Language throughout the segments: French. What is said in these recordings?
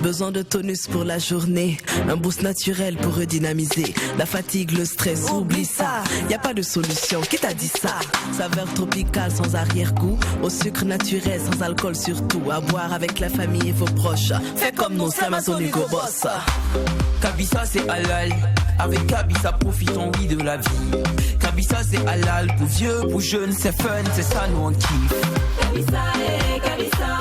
Besoin de tonus pour la journée, un boost naturel pour redynamiser. La fatigue, le stress, oublie ça. Y a pas de solution, qui t'a dit ça? Saveur tropicale sans arrière-goût, au sucre naturel sans alcool surtout. À boire avec la famille et vos proches. Fais comme nos Amazon Hugo Boss. Kabisa c'est halal, avec Kabisa profitons oui de la vie. Kabisa c'est halal, pour vieux, pour jeunes, c'est fun, c'est ça nous on kiffe. Kabisa et Kabisa,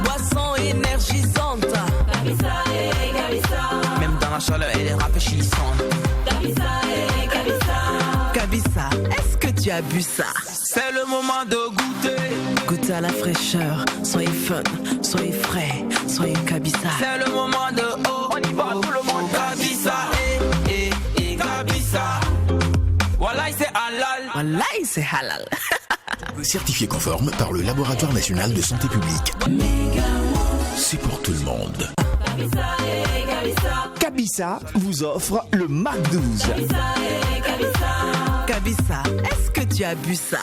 boisson énergisante. Kabisa et Kabisa, Même dans la chaleur elle est rafraîchissante. Kabisa et Kabisa, Kabisa, est-ce que tu as bu ça? C'est le moment de goûter. Goûtez à la fraîcheur, soyez fun, soyez frais, soyez Kabisa. C'est le moment de oh, on y va tout le monde. Kabisa et Kabisa. Voilà c'est halal. Wallahi, c'est halal. Certifié conforme par le Laboratoire National de Santé Publique. C'est pour tout le monde. Kabisa et Kabisa, Kabisa vous offre le Mac 12. Kabisa et Kabisa, Kabisa, est-ce que tu as bu ça?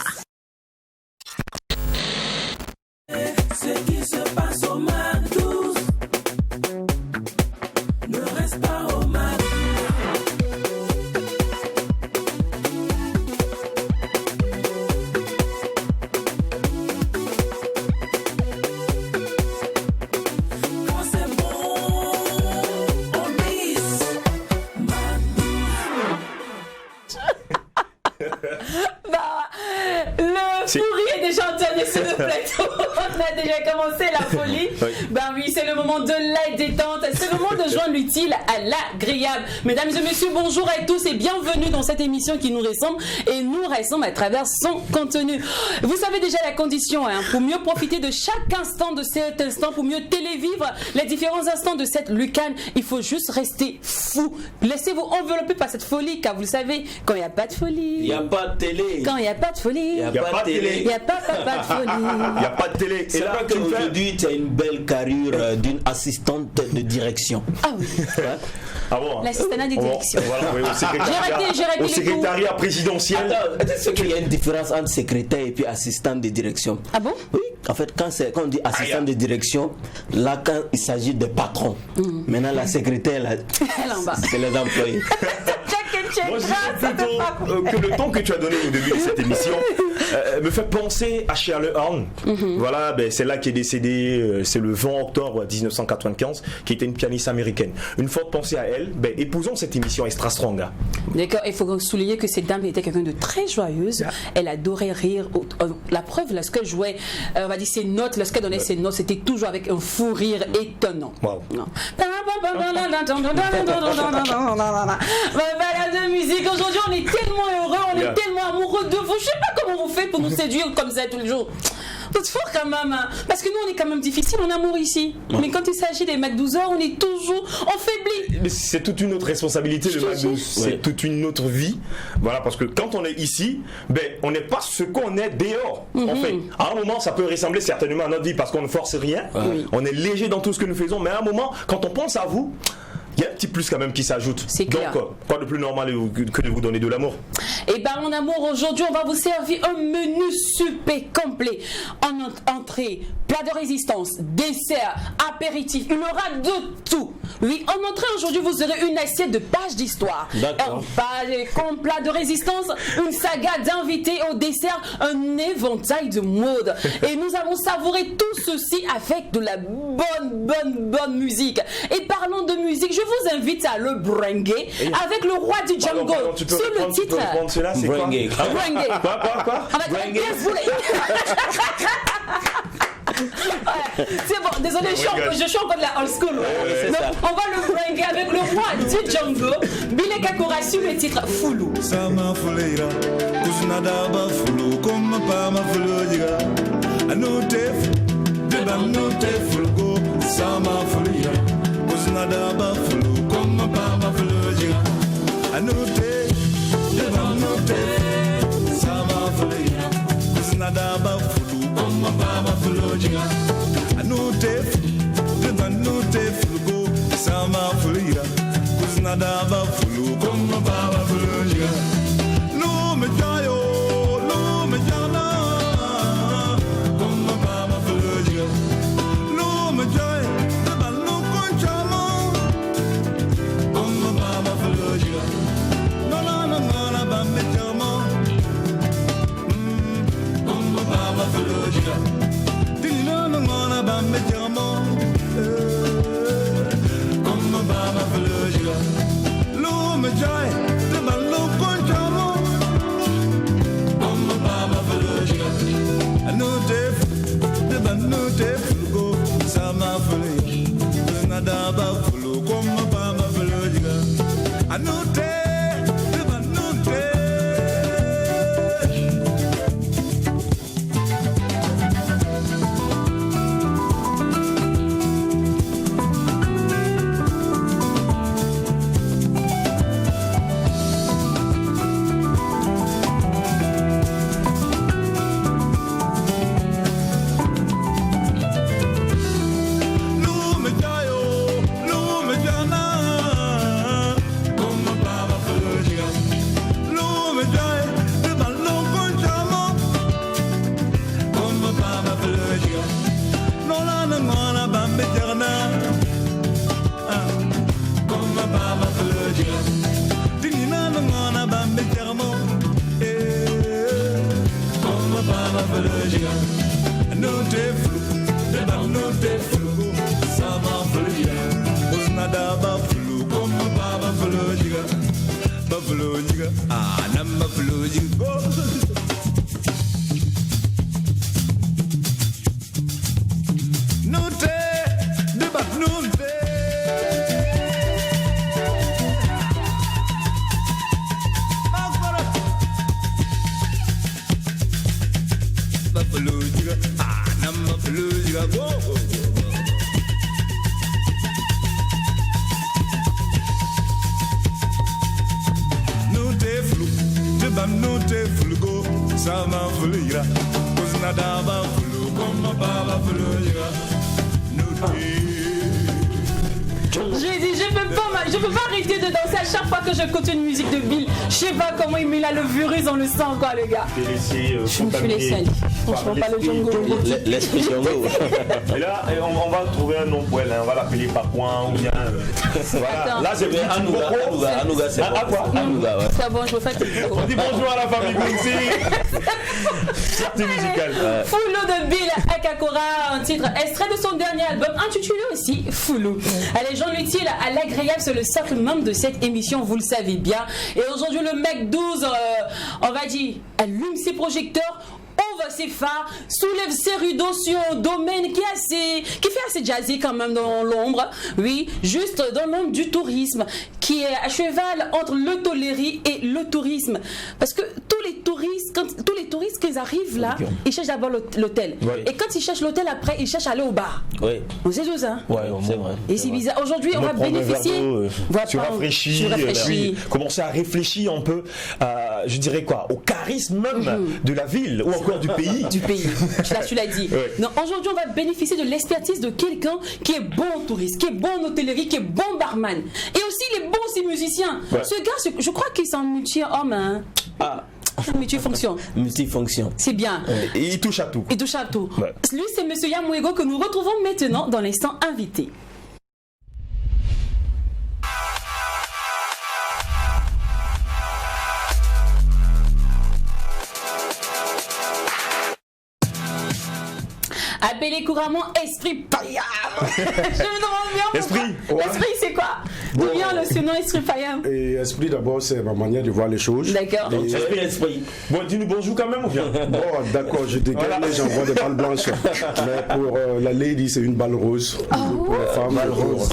Ce qui se passe au Mac 12 ne reste pas au Mac 12. Quand c'est bon, on glisse. Mac 12. Le fou rire des chanteurs sur le plateau. On a déjà commencé la folie. Oui. Ben oui, c'est le moment de la détente. C'est le moment de joindre l'utile à l'agréable. Mesdames et messieurs, bonjour à tous et bienvenue dans cette émission qui nous ressemble et nous ressemble à travers son contenu. Vous savez déjà la condition, hein, pour mieux profiter de chaque instant de cet instant, pour mieux télévivre les différents instants de cette lucane, il faut juste rester fou. Laissez-vous envelopper par cette folie, car vous le savez, quand il n'y a pas de folie, Il n'y a pas de télé. quand il n'y a pas de folie, Il n'y a Y a pas pas de de télé. télé. il n'y a pas de folie. Il n'y a pas de télé. C'est là tu me fais- qu'aujourd'hui, tu as une belle carrure d'une assistante de direction. Ah oui, Ah bon, l'assistanat de on va- direction. Voilà, oui, au secrétariat, J'ai raté au les secrétariat présidentiel. Attends, est-ce qu'il y a une différence entre secrétaire et puis assistant de direction? Ah bon? Oui, en fait, quand on dit assistant de direction, là, quand il s'agit de patron, maintenant la secrétaire, là, Elle en bas. c'est les employés. Moi, je dirais plutôt que le ton que tu as donné au début de cette émission me fait penser à Shirley Horn. Voilà, ben, c'est là qui est décédée, c'est le 20 octobre 1995, qui était une pianiste américaine. Une forte pensée à elle. Ben, épousons cette émission Extra Strong. Hein. D'accord, il faut souligner que cette dame était quelqu'un de très joyeuse. Elle adorait rire. La preuve, lorsqu'elle jouait, on va dire ses notes, lorsqu'elle donnait ses notes, c'était toujours avec un fou rire étonnant. Wow. Non. Voilà de musique. Aujourd'hui, on est tellement heureux, on est tellement amoureux de vous. Je sais pas comment vous faites pour nous séduire comme ça tous les jours. C'est fort quand même, hein. Parce que nous, on est quand même difficile en amour ici. Mais quand il s'agit des Mac 12 heures, on est toujours affaibli. Mais c'est toute une autre responsabilité, le Mac 12. C'est toute une autre vie. Voilà, parce que quand on est ici, ben, on n'est pas ce qu'on est dehors. En fait, à un moment, ça peut ressembler certainement à notre vie parce qu'on ne force rien. On est léger dans tout ce que nous faisons. Mais à un moment, quand on pense à vous, il y a un petit plus quand même qui s'ajoute. C'est clair. Donc, quoi de plus normal que de vous donner de l'amour? Et par mon amour, aujourd'hui, on va vous servir un menu super complet. En entrée, plat de résistance, dessert, apéritif. Il y aura de tout. Oui, en entrée, aujourd'hui, vous aurez une assiette de pages d'histoire. D'accord. Un plat de résistance, une saga d'invités au dessert, un éventail de mode. Et nous allons savourer tout ceci avec de la bonne musique. Et parlons de musique, je vous invite à le bringuer avec le roi du Django. Pardon, tu peux Sur le reprendre- tu peux titre. reprendre cela, c'est quoi? Bringuer. Ah, Bringuer. Quoi? On va dire bien voulu. Ouais, c'est bon, désolé, je suis encore de la old school. c'est Donc, ça. on va le bringuer avec le roi du Django, Bile Kakora sur le titre Foulou. Sama fuleira, kuznada ba fulu, kuma pa ma fulu jiga. Anote, deba note fulgo. Sama fuleira, kuznada ba fulu, kuma pa ma fulu jiga. Anote, deba note, sama fuleira, kuznada ba fulu, kuma pa ma fulu jiga. Anote, deba note fulgo. Sama fuleira, kuznada ba fulu, kuma pa ma fulu jiga. No me jayo, no me jana, kuma pa ma fulu jiga. No me jay, deba no concha. sama fulira kuznada ba fulu comme baba fulira J'ai dit, je peux pas arrêter de danser à chaque fois que j'écoute une musique de Bill. Je sais pas comment il met là le virus, on le sent quoi, les gars. Je me suis laissé aller. Franchement, pas le Django. L'esprit Django. Et là, on va trouver un nom pour elle, on va l'appeler Papouin ou bien. Voilà. Là, c'est Anouga, c'est bon. Anouga, ouais. C'est bon, je me fatigue. On dit bonjour à la famille Bouncy. Fierté musicale. Foulou de Bill Akakora, un titre extrait de son dernier album intitulé aussi Foulou. Allez, Jean Luthier à l'agréable, c'est le socle membre de cette émission, vous le savez bien. Et aujourd'hui, le mec 12, on va dire, allume ses projecteurs, ouvre ses phares, soulève ses rideaux sur un domaine qui fait assez jazzy quand même dans l'ombre. Oui, juste dans le monde du tourisme, qui est à cheval entre l'hôtellerie et le tourisme. Parce que tous les touristes, quand ils arrivent là, ils cherchent d'abord l'hôtel. Ouais. Et quand ils cherchent l'hôtel, après, ils cherchent à aller au bar. Oui. On sait tout ça. Ouais, c'est vrai. Et c'est bizarre. Aujourd'hui, on va bénéficier. Tu rafraîchis. Commencer à réfléchir un peu, je dirais quoi, au charisme même de la ville ou encore du pays. Du pays. Là, tu l'as dit. Ouais. Non, aujourd'hui, on va bénéficier de l'expertise de quelqu'un qui est bon touriste, qui est bon en hôtellerie, qui est bon barman. Et aussi, il est bon aussi musicien. Ouais. Ce gars, je crois qu'il est un multi-homme. Hein. Ah. Multifonction. Multifonction. C'est bien. Ouais. Et il touche à tout. Il touche à tout. Ouais. Lui, c'est Monsieur Yamouego que nous retrouvons maintenant dans l'instant invité. Appelé couramment Esprit Payam. Je me demande bien Esprit. Ouais. Esprit, c'est quoi? D'où vient le nom Esprit Payam? Et Esprit, d'abord, c'est ma manière de voir les choses. D'accord. Esprit. Bon, dis-nous bonjour quand même ou bien? Bon, d'accord, je dégaine, j'envoie des balles blanches. Mais pour la lady, c'est une balle rose. Pour la femme, balle rose.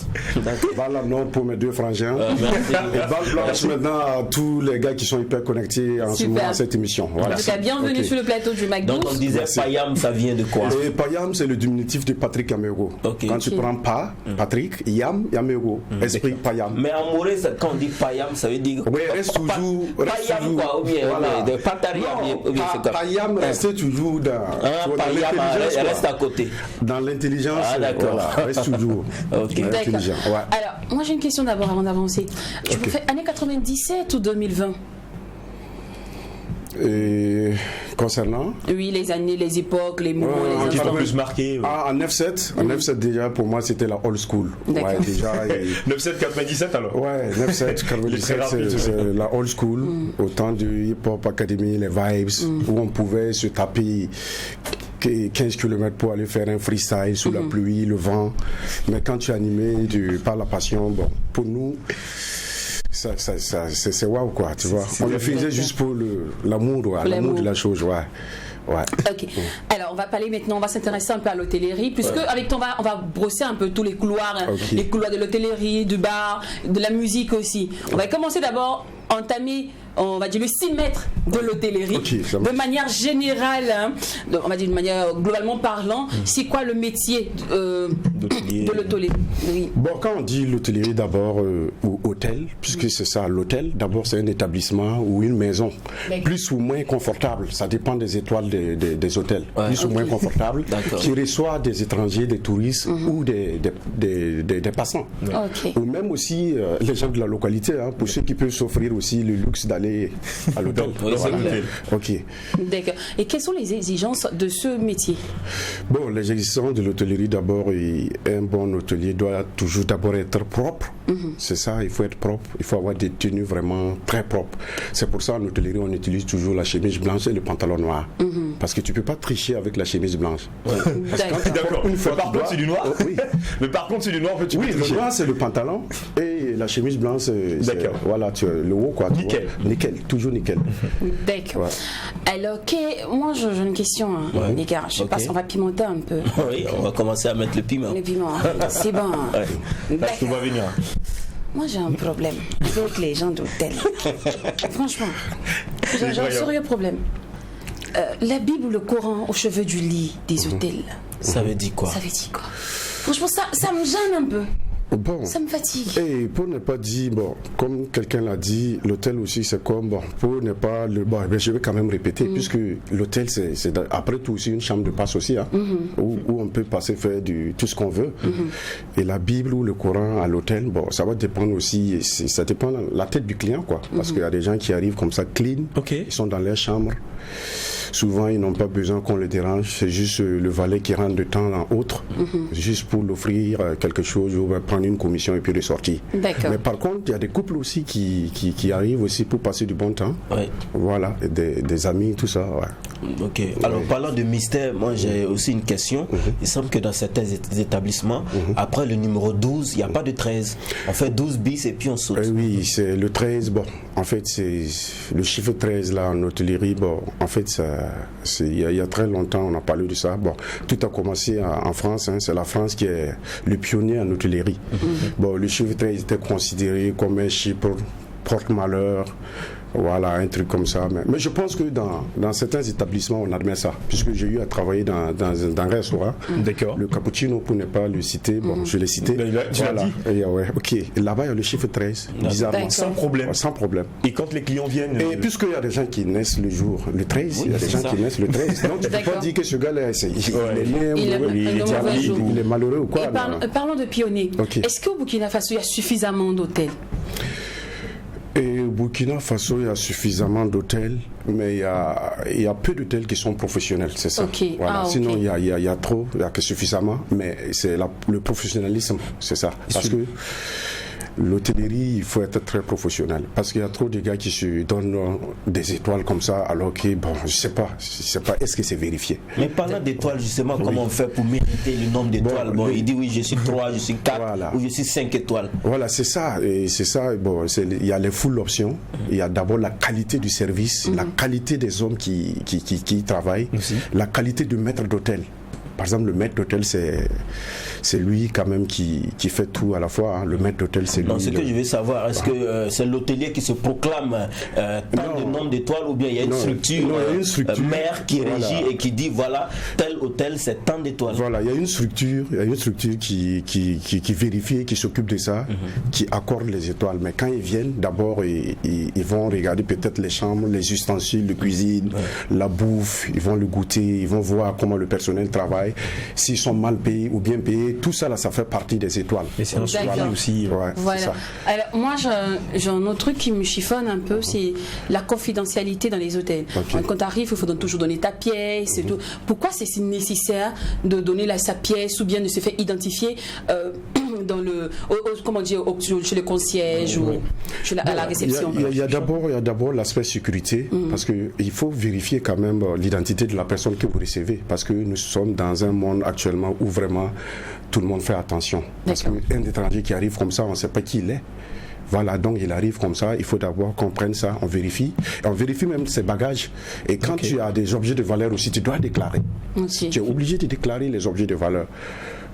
Balle en or pour mes deux frangins. Et balle blanche maintenant à tous les gars qui sont hyper connectés en ce moment à cette émission. Voilà. En tout cas, bienvenue sur le plateau du McDo. Donc, on disait Payam, ça vient de quoi? Et Payam, c'est le diminutif de Patrick Yamego. Okay. Quand tu prends pas, Patrick, Yamego, Esprit Payam. Mais en Moré, quand on dit Payam, ça veut dire. Oui, reste toujours. Payam, quoi, ou bien de Patariam. Payam, reste toujours dans. Payam, reste à côté. Dans l'intelligence. Ah, d'accord. Voilà, reste toujours. Ok. D'accord. Alors, moi j'ai une question d'abord avant d'avancer. Tu préfères année 97 ou 2020? Et concernant oui, les années, les époques, les moments, les qui t'ont plus marqué. En 9-7, en 9-7 déjà pour moi c'était la old school. Ouais, déjà. 9-7 97 alors. Ouais, 9-7 97 c'est la old school. Au temps du Hip Hop Academy, les vibes où on pouvait se taper 15 km pour aller faire un freestyle sous la pluie, le vent. Mais quand tu es animé par la passion, bon, pour nous. C'est waouh quoi, tu vois. On le faisait juste pour l'amour, l'amour de la chose, ouais. Ok. Alors on va parler maintenant, on va s'intéresser un peu à l'hôtellerie, puisque avec toi on va brosser un peu tous les couloirs, les couloirs de l'hôtellerie, du bar, de la musique aussi. On va commencer d'abord entamer, on va dire le 6 mètres de l'hôtellerie, de manière générale, hein, on va dire de manière globalement parlant, c'est quoi le métier de l'hôtellerie? Oui. Bon, quand on dit l'hôtellerie d'abord ou hôtel, puisque c'est ça, l'hôtel, d'abord c'est un établissement ou une maison, plus ou moins confortable, ça dépend des étoiles des hôtels, plus ou moins confortable, qui reçoit des étrangers, des touristes ou des passants. Ou même aussi les gens de la localité, hein, pour ceux qui peuvent s'offrir aussi le luxe d'aller à l'hôtel. Ok. D'accord. Et quelles sont les exigences de ce métier? Bon, les exigences de l'hôtellerie, d'abord, un bon hôtelier doit toujours d'abord être propre. C'est ça, il faut être propre. Il faut avoir des tenues vraiment très propres. C'est pour ça en hôtellerie, on utilise toujours la chemise blanche et le pantalon noir. Parce que tu ne peux pas tricher avec la chemise blanche. D'accord. Par contre, c'est du noir. Mais par contre, c'est du noir, tu peux tricher. Le noir, c'est le pantalon et la chemise blanche, c'est voilà, le haut, quoi. Nickel. Nickel, toujours nickel. D'accord. Alors, moi, j'ai une question, hein, les gars. Je sais pas si on va pimenter un peu. Oui, on va commencer à mettre le piment. Le piment, c'est bon. Tout va venir. Moi, j'ai un problème avec les gens d'hôtel. Franchement, j'ai un sérieux problème. La Bible ou le Coran au chevet du lit des hôtels. Ça veut dire quoi? Ça veut dire quoi? Franchement, ça me gêne un peu. Bon. Ça me fatigue. Et pour ne pas dire, bon, comme quelqu'un l'a dit, l'hôtel aussi c'est comme, bon, pour ne pas le. Bon, je vais quand même répéter, puisque l'hôtel c'est après tout aussi une chambre de passe aussi, hein, où on peut passer faire tout ce qu'on veut. Et la Bible ou le Coran à l'hôtel, bon, ça va dépendre aussi, ça dépend de la tête du client, quoi. Parce qu'il y a des gens qui arrivent comme ça, clean, ils sont dans leur chambre. Souvent, ils n'ont pas besoin qu'on les dérange. C'est juste le valet qui rentre de temps en autre, juste pour l'offrir quelque chose ou prendre une commission et puis ressortir. Mais par contre, il y a des couples aussi qui arrivent aussi pour passer du bon temps. Voilà, des amis, tout ça. Ok. Alors, parlant de mystère, moi j'ai aussi une question. Il semble que dans certains établissements, après le numéro 12, il n'y a pas de 13. On fait 12 bis et puis on saute. Oui, c'est le 13. Bon, en fait, c'est le chiffre 13 là en hôtellerie. Bon, en fait, il y a très longtemps, on a parlé de ça. Bon, tout a commencé en France. Hein, c'est la France qui est le pionnier en hôtellerie. Bon, le chiffre 13 était considéré comme un chiffre porte-malheur. Voilà, un truc comme ça. Mais je pense que dans certains établissements, on admet ça. Puisque j'ai eu à travailler dans un restaurant. D'accord. Le cappuccino, pour ne pas le citer, bon, je l'ai cité. Tu l'as dit. Et, ouais, ok. Et là-bas, il y a le chiffre 13, bizarrement. Sans problème. Ouais, sans problème. Et quand les clients viennent. Et puisqu'il y a des gens qui naissent le jour, le 13, il y a des gens qui naissent le 13. Donc, tu ne peux pas dire que ce gars-là, il est malheureux ou quoi. Et parlons de pionniers. Est-ce qu'au Burkina Faso, il y a suffisamment d'hôtels? Et au Burkina Faso, il y a suffisamment d'hôtels, mais il y a peu d'hôtels qui sont professionnels, c'est ça. Voilà. Sinon, il y a trop, il n'y a que suffisamment, mais c'est le professionnalisme, c'est ça. Parce que l'hôtellerie, il faut être très professionnel. Parce qu'il y a trop de gars qui se donnent des étoiles comme ça, alors que, bon, je sais pas, est-ce que c'est vérifié? Mais parlant d'étoiles, justement, comment on fait pour mériter le nombre d'étoiles? Bon, il dit oui, je suis 3, je suis 4, ou je suis 5 étoiles. Voilà, c'est ça. Et c'est ça, bon, il y a les full options. Il y a d'abord la qualité du service, la qualité des hommes qui travaillent, la qualité du maître d'hôtel. Par exemple, le maître d'hôtel, c'est lui quand même qui fait tout à la fois. Hein. Le maître d'hôtel, c'est lui. Non, ce que je veux savoir, est-ce que c'est l'hôtelier qui se proclame tant de nombre d'étoiles ou bien il y a une structure, mère qui régit et qui dit voilà, tel hôtel, c'est tant d'étoiles? Voilà, il y a une structure qui vérifie, qui s'occupe de ça, qui accorde les étoiles. Mais quand ils viennent, d'abord, ils vont regarder peut-être les chambres, les ustensiles de cuisine, la bouffe, ils vont le goûter, ils vont voir comment le personnel travaille. S'ils sont mal payés ou bien payés, tout ça là, ça fait partie des étoiles. Et c'est un suivi aussi. Voilà. Ça. Alors moi j'ai un autre truc qui me chiffonne un peu, c'est la confidentialité dans les hôtels. Quand tu arrives, il faut toujours donner ta pièce et tout. Pourquoi c'est si nécessaire de donner sa pièce ou bien de se faire identifier dans comment dire, chez le concierge ou à la réception? Il y a d'abord l'aspect sécurité, parce qu'il faut vérifier quand même l'identité de la personne que vous recevez, parce que nous sommes dans un monde actuellement où vraiment tout le monde fait attention. Parce qu'un étranger qui arrive comme ça, on ne sait pas qui il est. Voilà, donc il arrive comme ça, il faut d'abord qu'on prenne ça, on vérifie. Et on vérifie même ses bagages. Et quand tu as des objets de valeur aussi, tu dois déclarer. Tu es obligé de déclarer les objets de valeur.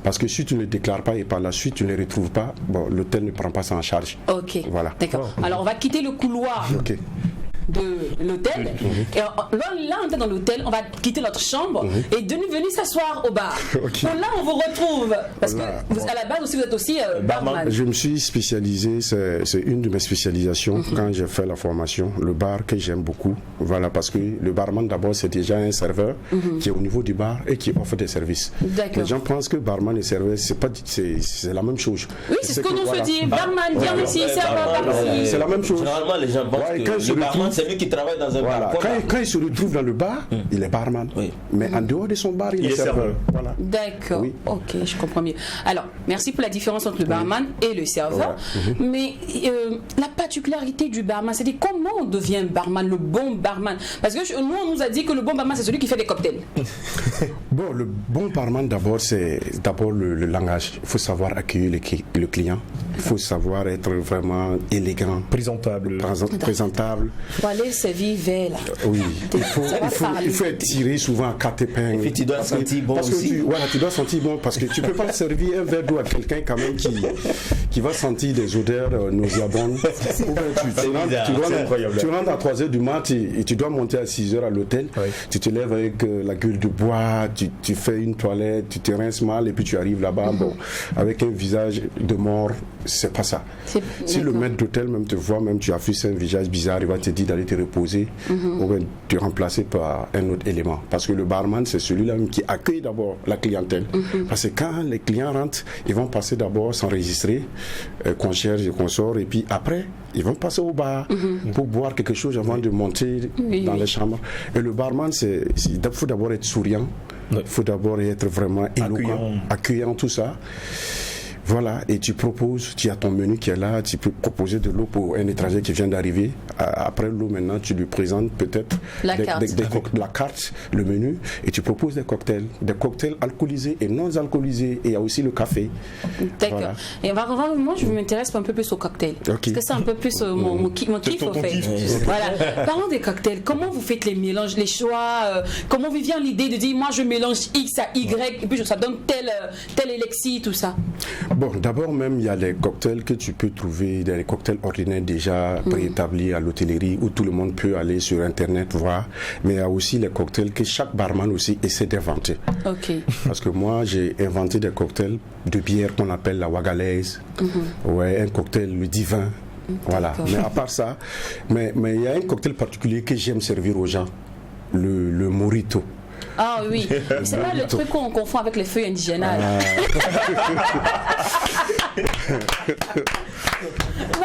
Parce que si tu ne les déclares pas et par la suite tu ne les retrouves pas, bon, l'hôtel ne prend pas ça en charge. Voilà. D'accord. Alors on va quitter le couloir. De l'hôtel et là on est dans l'hôtel, on va quitter notre chambre et de nous venir s'asseoir au bar. Donc là on vous retrouve parce que à la base aussi vous êtes aussi barman. Je me suis spécialisé, c'est une de mes spécialisations quand j'ai fait la formation, le bar que j'aime beaucoup. Voilà, parce que le barman d'abord c'est déjà un serveur qui est au niveau du bar et qui offre des services. Les gens pensent que barman et serveur c'est la même chose. Oui, c'est ce que nous se dit. Barman viens ici, serveur par ici. C'est la même chose. Généralement les gens pensent que le barman c'est lui qui travaille dans un bar. Quand il se retrouve dans le bar, il est barman. Mais en dehors de son bar, il est serveur. Voilà. D'accord. Ok, je comprends mieux. Alors, merci pour la différence entre le barman et le serveur. Mais la particularité du barman, c'est comment on devient barman, le bon barman? Parce que nous, on nous a dit que le bon barman, c'est celui qui fait des cocktails. Bon, le bon barman, d'abord, c'est le langage. Il faut savoir accueillir le client. Il faut savoir être vraiment élégant. Présentable. Pour aller servir vers là. Oui, il faut être tiré souvent à quatre épingles. Et puis tu dois sentir bon parce aussi. Tu dois sentir bon parce que tu ne peux pas servir un verre d'eau à quelqu'un quand même qui va sentir des odeurs nauséabondes. Tu rentres à 3h du mat et tu dois monter à 6h à l'hôtel. Oui. Tu te lèves avec la gueule de bois, tu fais une toilette, tu te rinces mal et puis tu arrives là-bas bon, avec un visage de mort. C'est pas ça. Si le maître d'hôtel même te voit, même tu affiches un visage bizarre, il va te dire d'aller te reposer ou bien te remplacer par un autre élément. Parce que le barman, c'est celui-là même qui accueille d'abord la clientèle. Parce que quand les clients rentrent, ils vont passer d'abord s'enregistrer, concierge et consort, et puis après, ils vont passer au bar pour boire quelque chose avant de monter dans les chambres. Et le barman, il faut d'abord être souriant, il faut d'abord être vraiment éloquent, accueillant tout ça. Voilà, et tu proposes, tu as ton menu qui est là, tu peux proposer de l'eau pour un étranger qui vient d'arriver. Après l'eau, maintenant, tu lui présentes peut-être la carte, le menu, et tu proposes des cocktails alcoolisés et non alcoolisés, et il y a aussi le café. D'accord. Voilà. Et moi, je m'intéresse un peu plus aux cocktails. Okay. Parce que c'est un peu plus mon kiff, en fait. Voilà. Parlons des cocktails. Comment vous faites les mélanges, les choix comment vous vient l'idée de dire, moi, je mélange X à Y, et puis ça donne tel élixir, tout ça? Bon, d'abord même, il y a les cocktails que tu peux trouver, des cocktails ordinaires déjà préétablis à l'hôtellerie où tout le monde peut aller sur Internet voir. Mais il y a aussi les cocktails que chaque barman aussi essaie d'inventer. Okay. Parce que moi, j'ai inventé des cocktails de bière qu'on appelle la wagalaise. Ouais, un cocktail le divin. Voilà. Mais à part ça, mais il y a un cocktail particulier que j'aime servir aux gens, le mojito. Ah oui, c'est pas le truc qu'on confond avec les feuilles indigènes. Non,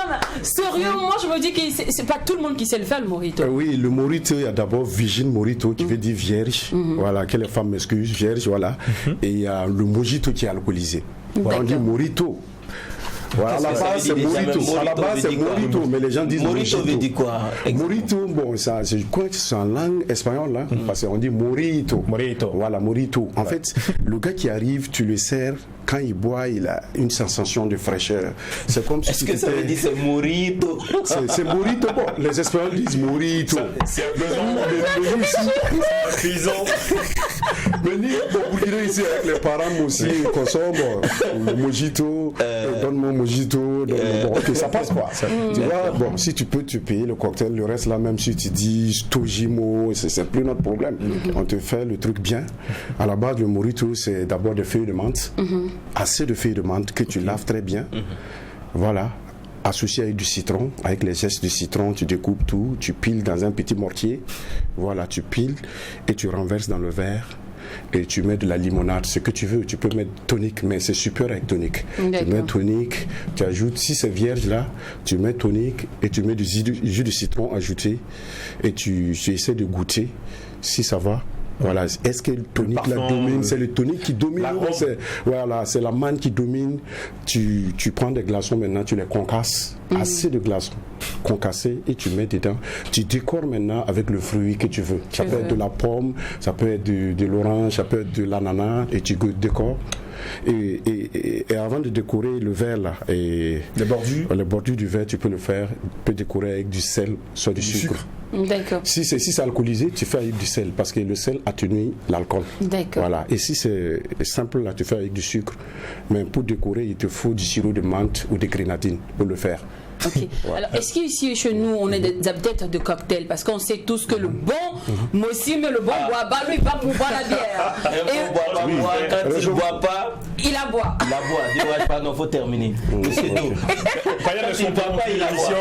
mais sérieux, moi je me dis que c'est pas tout le monde qui sait le faire, le mojito. Oui, le mojito, il y a d'abord Virgin Mojito qui veut dire vierge, voilà, que les femmes m'excusent, vierge, voilà. Et il y a le mojito qui est alcoolisé. Voilà, on dit mojito. Voilà, à la base c'est mojito. À la base c'est mojito, mais les gens disent mojito. Veut dire quoi? Mojito, bon, ça, je crois que c'est en langue espagnole là, parce qu'on dit mojito. Voilà, mojito. En fait, le gars qui arrive, tu le sers. Quand il boit, il a une sensation de fraîcheur. C'est comme si. Est-ce que ça veut dire c'est mojito? C'est mojito. Bon, les Espagnols disent mojito. C'est un besoin de prison. Mais vous direz ici avec les parents aussi, ils consomment le mojito. Donne-moi mojito. Ok, ça passe quoi. Tu vois, bon, si tu peux te payer le cocktail, le reste là, même si tu dis Stojimo, c'est plus notre problème. On te fait le truc bien. À la base, le mojito, c'est d'abord des feuilles de menthe. Assez de feuilles de menthe que tu laves très bien. Voilà. Associé avec du citron, avec les zestes du citron, tu découpes tout, tu piles dans un petit mortier. Voilà, tu piles et tu renverses dans le verre. Et tu mets de la limonade, ce que tu veux. Tu peux mettre tonique, mais c'est super avec tonique. Tu mets tonique, tu ajoutes, si c'est vierge là, tu mets tonique et tu mets du jus de citron ajouté et tu essaies de goûter si ça va. Voilà, est-ce que le tonique la domine? C'est le tonique qui domine. C'est la manne qui domine. Tu prends des glaçons maintenant, tu les concasses. Assez de glaçons concassés et tu mets dedans. Tu décores maintenant avec le fruit que tu veux. Ça peut être de la pomme, ça peut être de l'orange, ça peut être de l'ananas et tu décores. Et avant de décorer le verre là, et les bordures du verre, tu peux le faire, tu peux décorer avec du sel, soit du sucre. D'accord. Si c'est alcoolisé, tu fais avec du sel parce que le sel atténue l'alcool. D'accord. Voilà. Et si c'est simple là, tu fais avec du sucre. Mais pour décorer, il te faut du sirop de menthe ou de grenadine pour le faire. Ok. Alors, est-ce qu'ici chez nous, on est des adeptes de cocktails? Parce qu'on sait tous que le bon, moi aussi, mais le bon boit pas, lui, il va pour boire la bière. Quand il ne boit pas, il la boit. Il la boit. Dis-moi, non, il faut terminer. Monsieur Do. Quand ne sont pas en émission,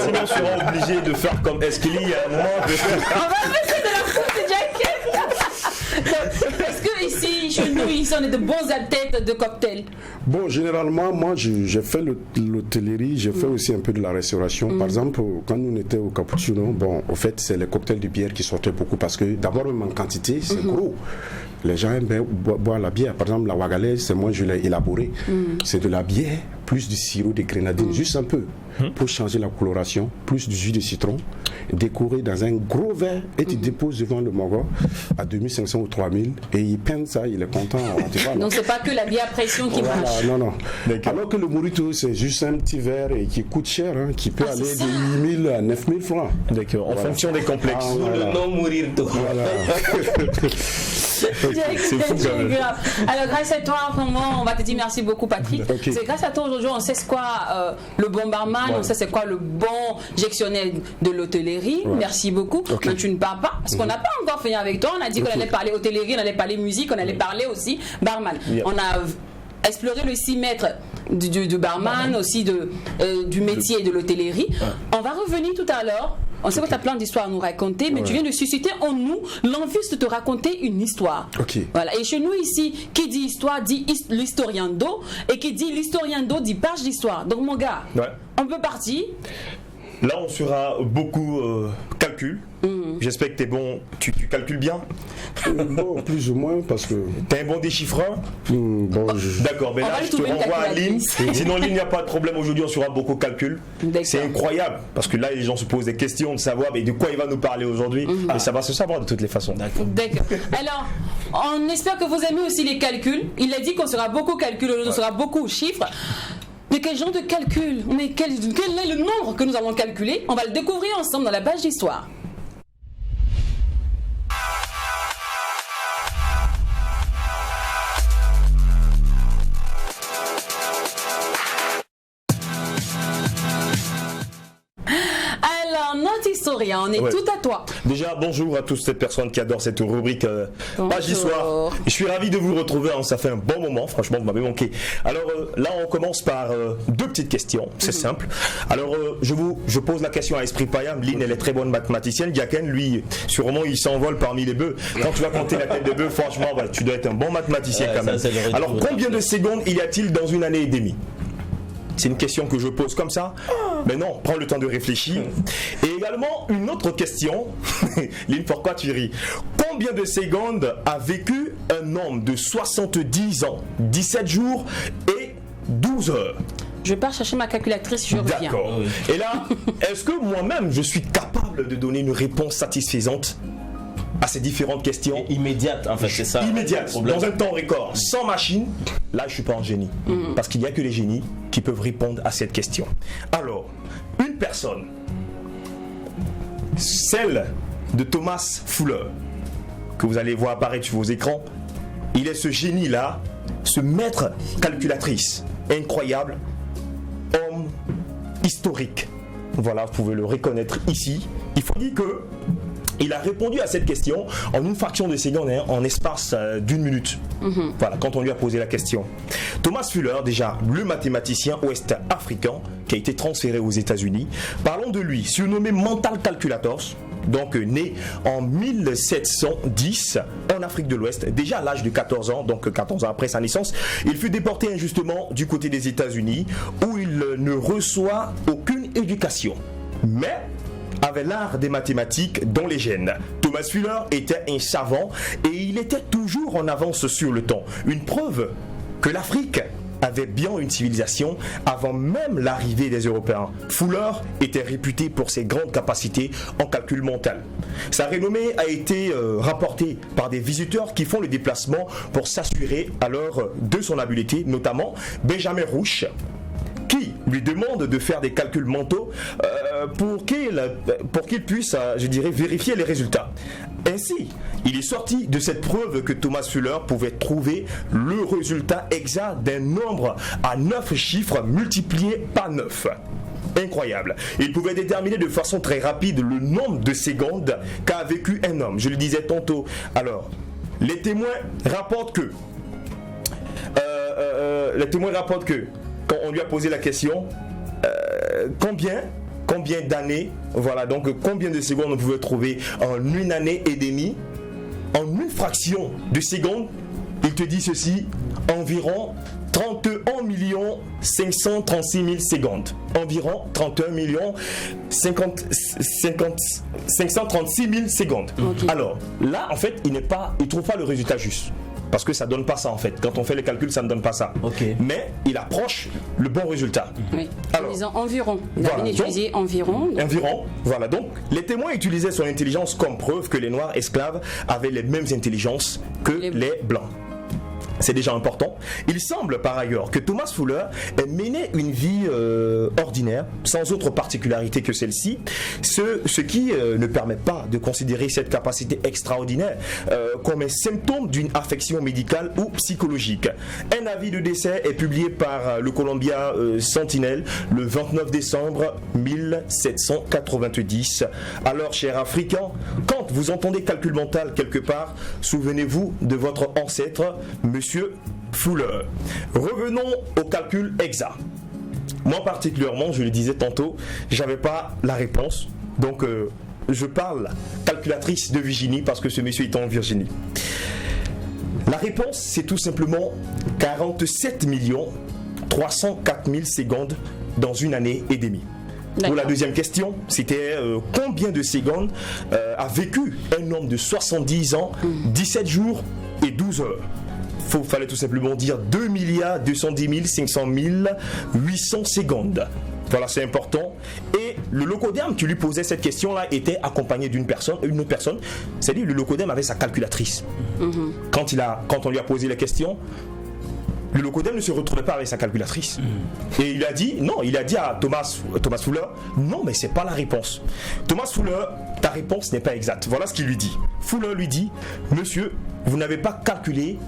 sinon on sera obligé de faire comme Esquili à un moment. On va faire de la faute de Jacket. Est-ce que ici, chez nous, ici, on est de bons adeptes de cocktails? Bon, généralement, moi, j'ai fait l'hôtellerie, j'ai fait aussi un peu de la restauration. Par exemple, quand nous étions au Cappuccino, bon, au fait, c'est les cocktails de bière qui sortaient beaucoup parce que d'abord, même en quantité, c'est gros. Les gens aiment bien boire la bière. Par exemple, la wagalaise, c'est moi, je l'ai élaboré. C'est de la bière plus du sirop de grenadine, juste un peu, pour changer la coloration, plus du jus de citron, décoré dans un gros verre et tu déposes devant le Mogo à 2500 ou 3000 et il peint ça, il est content. Donc c'est pas que la bière à pression qui marche. Non. Alors que le mojito, c'est juste un petit verre et qui coûte cher, hein, qui peut aller de 8000 à 9000 francs. D'accord, en fonction des complexes. Le nom mourir tout. C'est fou quand même. Alors grâce à toi, vraiment, on va te dire merci beaucoup Patrick. Okay. C'est grâce à toi aujourd'hui, on sait c'est quoi le bon barman, on sait c'est quoi le bon gestionnaire de l'hôtellerie. Merci beaucoup. Okay. Mais tu ne parles pas, parce qu'on n'a pas encore fini avec toi. On a dit qu'on allait parler hôtellerie, on allait parler musique, on allait parler aussi barman. On a explorer le 6 mètres du barman, aussi du métier de l'hôtellerie. On va revenir tout à l'heure. On sait que tu as plein d'histoires à nous raconter, mais tu viens de susciter en nous l'envie de te raconter une histoire. Voilà. Et chez nous ici, qui dit histoire dit l'historien d'eau, et qui dit l'historien d'eau dit page d'histoire. Donc mon gars, on peut partir. Là, on sera beaucoup calcul. J'espère que t'es bon. Tu calcules bien. Bon, plus ou moins, parce que. T'es un bon déchiffreur. D'accord, mais on là, je te renvoie à Lynn. Sinon, Lynn, il n'y a pas de problème. Aujourd'hui, on sera beaucoup calcul. C'est incroyable, parce que là, les gens se posent des questions de savoir mais de quoi il va nous parler aujourd'hui. Et ça va se savoir de toutes les façons. D'accord. Alors, on espère que vous aimez aussi les calculs. Il a dit qu'on sera beaucoup calcul, on sera beaucoup chiffres. Mais quel genre de calcul? Mais quel est le nombre que nous allons calculer? On va le découvrir ensemble dans la page d'histoire. Notre historien, on est tout à toi. Déjà, bonjour à toutes ces personnes qui adorent cette rubrique Page d'Histoire. Je suis ravi de vous retrouver, ça fait un bon moment, franchement, vous m'avez manqué. Alors là, on commence par deux petites questions, c'est simple. Alors, je pose la question à Esprit Payam. Lynn, elle est très bonne mathématicienne. Diaken, lui, sûrement, il s'envole parmi les bœufs. Quand tu vas compter la tête de bœuf, franchement, tu dois être un bon mathématicien quand même. Alors, combien de secondes y a-t-il dans une année et demie? C'est une question que je pose comme ça. Mais non, prends le temps de réfléchir. Et également, une autre question. Lynn, pourquoi tu ris? Combien de secondes a vécu un homme de 70 ans, 17 jours et 12 heures? Je pars chercher ma calculatrice, je reviens. D'accord. Et là, est-ce que moi-même, je suis capable de donner une réponse satisfaisante à ces différentes questions? Immédiate, en fait, c'est ça. Immédiate, dans un temps record, sans machine. Là, je ne suis pas un génie. Parce qu'il n'y a que les génies qui peuvent répondre à cette question. Alors, une personne, celle de Thomas Fuller, que vous allez voir apparaître sur vos écrans, il est ce génie-là, ce maître calculatrice incroyable, homme historique. Voilà, vous pouvez le reconnaître ici. Il faut dire que il a répondu à cette question en une fraction de seconde, en espace d'une minute. Voilà, quand on lui a posé la question. Thomas Fuller, déjà, le mathématicien ouest-africain qui a été transféré aux États-Unis. Parlons de lui, surnommé Mental Calculators, donc né en 1710 en Afrique de l'Ouest, déjà à l'âge de 14 ans, donc 14 ans après sa naissance. Il fut déporté injustement du côté des États-Unis où il ne reçoit aucune éducation. Mais avait l'art des mathématiques dans les gènes. Thomas Fuller était un savant et il était toujours en avance sur le temps. Une preuve que l'Afrique avait bien une civilisation avant même l'arrivée des Européens. Fuller était réputé pour ses grandes capacités en calcul mental. Sa renommée a été rapportée par des visiteurs qui font le déplacement pour s'assurer alors de son habileté, notamment Benjamin Rush, qui lui demande de faire des calculs mentaux pour qu'il puisse, je dirais, vérifier les résultats. Ainsi, il est sorti de cette preuve que Thomas Fuller pouvait trouver le résultat exact d'un nombre à 9 chiffres multipliés par 9. Incroyable. Il pouvait déterminer de façon très rapide le nombre de secondes qu'a vécu un homme. Je le disais tantôt. Alors, les témoins rapportent que quand on lui a posé la question, combien d'années, voilà, donc combien de secondes on pouvait trouver en une année et demie, en une fraction de seconde, il te dit ceci, environ 31 536 000 secondes. Environ 31 536 000 secondes. Okay. Alors, là, en fait, il ne trouve pas le résultat juste. Parce que ça ne donne pas ça en fait. Quand on fait les calculs, ça ne donne pas ça. Okay. Mais il approche le bon résultat. Oui. Alors, en disant environ. Il a bien utilisé environ. Donc. Environ. Voilà. Donc, les témoins utilisaient son intelligence comme preuve que les Noirs esclaves avaient les mêmes intelligences que les Blancs. C'est déjà important. Il semble par ailleurs que Thomas Fuller ait mené une vie ordinaire, sans autre particularité que celle-ci, ce qui ne permet pas de considérer cette capacité extraordinaire comme un symptôme d'une affection médicale ou psychologique. Un avis de décès est publié par le Columbia Sentinel le 29 décembre 1790. Alors, chers Africains, quand vous entendez calcul mental quelque part, souvenez-vous de votre ancêtre, Monsieur Fuller. Revenons au calcul exact. Moi particulièrement, je le disais tantôt, j'avais pas la réponse. Donc je parle calculatrice de Virginie parce que ce monsieur est en Virginie. La réponse, c'est tout simplement 47 304 000 secondes dans une année et demie. Pour la deuxième question, c'était combien de secondes a vécu un homme de 70 ans, 17 jours et 12 heures. Il fallait tout simplement dire 2 210 500 800 secondes. Voilà, c'est important. Et le locoderme qui lui posait cette question-là était accompagné d'une personne, une autre personne. C'est-à-dire le locoderme avait sa calculatrice. Quand on lui a posé la question, le locoderme ne se retrouvait pas avec sa calculatrice. Et il a dit à Thomas Fuller, non, mais c'est pas la réponse. Thomas Fuller, ta réponse n'est pas exacte. Voilà ce qu'il lui dit. Fuller lui dit, monsieur, vous n'avez pas calculé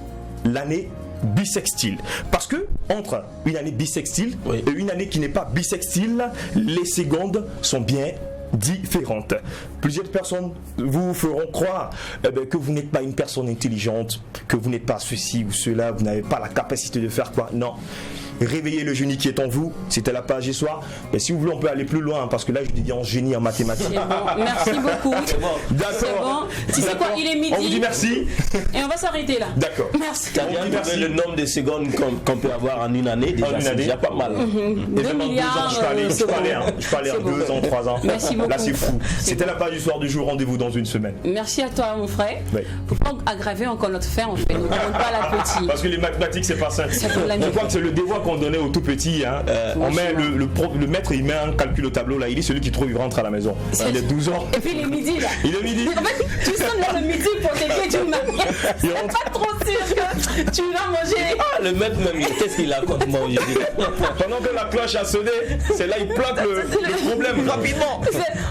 l'année bissextile. Parce que entre une année bissextile et une année qui n'est pas bissextile, les secondes sont bien différentes. Plusieurs personnes vous feront croire que vous n'êtes pas une personne intelligente, que vous n'êtes pas ceci ou cela, vous n'avez pas la capacité de faire quoi. Non. Réveillez le génie qui est en vous, c'était la page du soir. Et si vous voulez, on peut aller plus loin parce que là, je deviens en génie en mathématiques. C'est bon. Merci beaucoup. D'accord. C'est bon. Tu sais quoi, il est midi. On vous dit merci. Et on va s'arrêter là. D'accord. Merci. Tu as bien trouvé le nombre de secondes qu'on peut avoir en une année. Déjà, c'est déjà pas mal. 2 milliards. Je peux aller en 2 ans, 3 ans. Merci beaucoup. Là, c'est fou. C'était la page du soir du jour. Rendez-vous dans une semaine. Merci à toi, mon frère. Oui. Faut pas aggraver encore notre fer, en fait. Ne demande pas la petite. Parce que les mathématiques, c'est pas simple. Je crois que c'est le devoir qu'on donnait au tout petit. On met le maître, il met un calcul au tableau là, il dit celui qui trouve il rentre à la maison. Il est 12 ans. Et puis il est midi là. Il est midi. En fait, tu sonnes là le midi pour t'aider d'une manière. C'est pas trop sûr que tu vas manger. Le maître même, qu'est-ce qu'il a contre moi aujourd'hui? Pendant que la cloche a sonné, c'est là il plante le problème rapidement.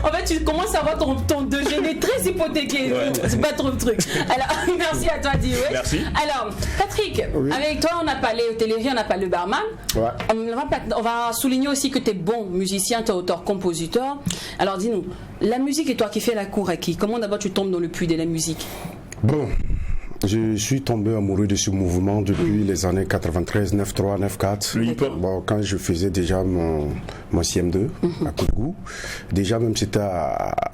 En fait, tu commences à voir ton déjeuner très hypothéqué. Ouais. C'est pas trop le truc. Alors, merci à toi, Dieu. Merci. Alors, Patrick, avec toi, on a parlé au télévision, on a parlé barman. Ouais. On va souligner aussi que tu es bon musicien, tu es auteur-compositeur. Alors dis-nous, la musique et toi qui fais la cour à qui? Comment d'abord tu tombes dans le puits de la musique? Bon, je suis tombé amoureux de ce mouvement depuis les années 93, 93, 94. Bon, quand je faisais déjà mon CM2 à Kourgou, déjà même c'était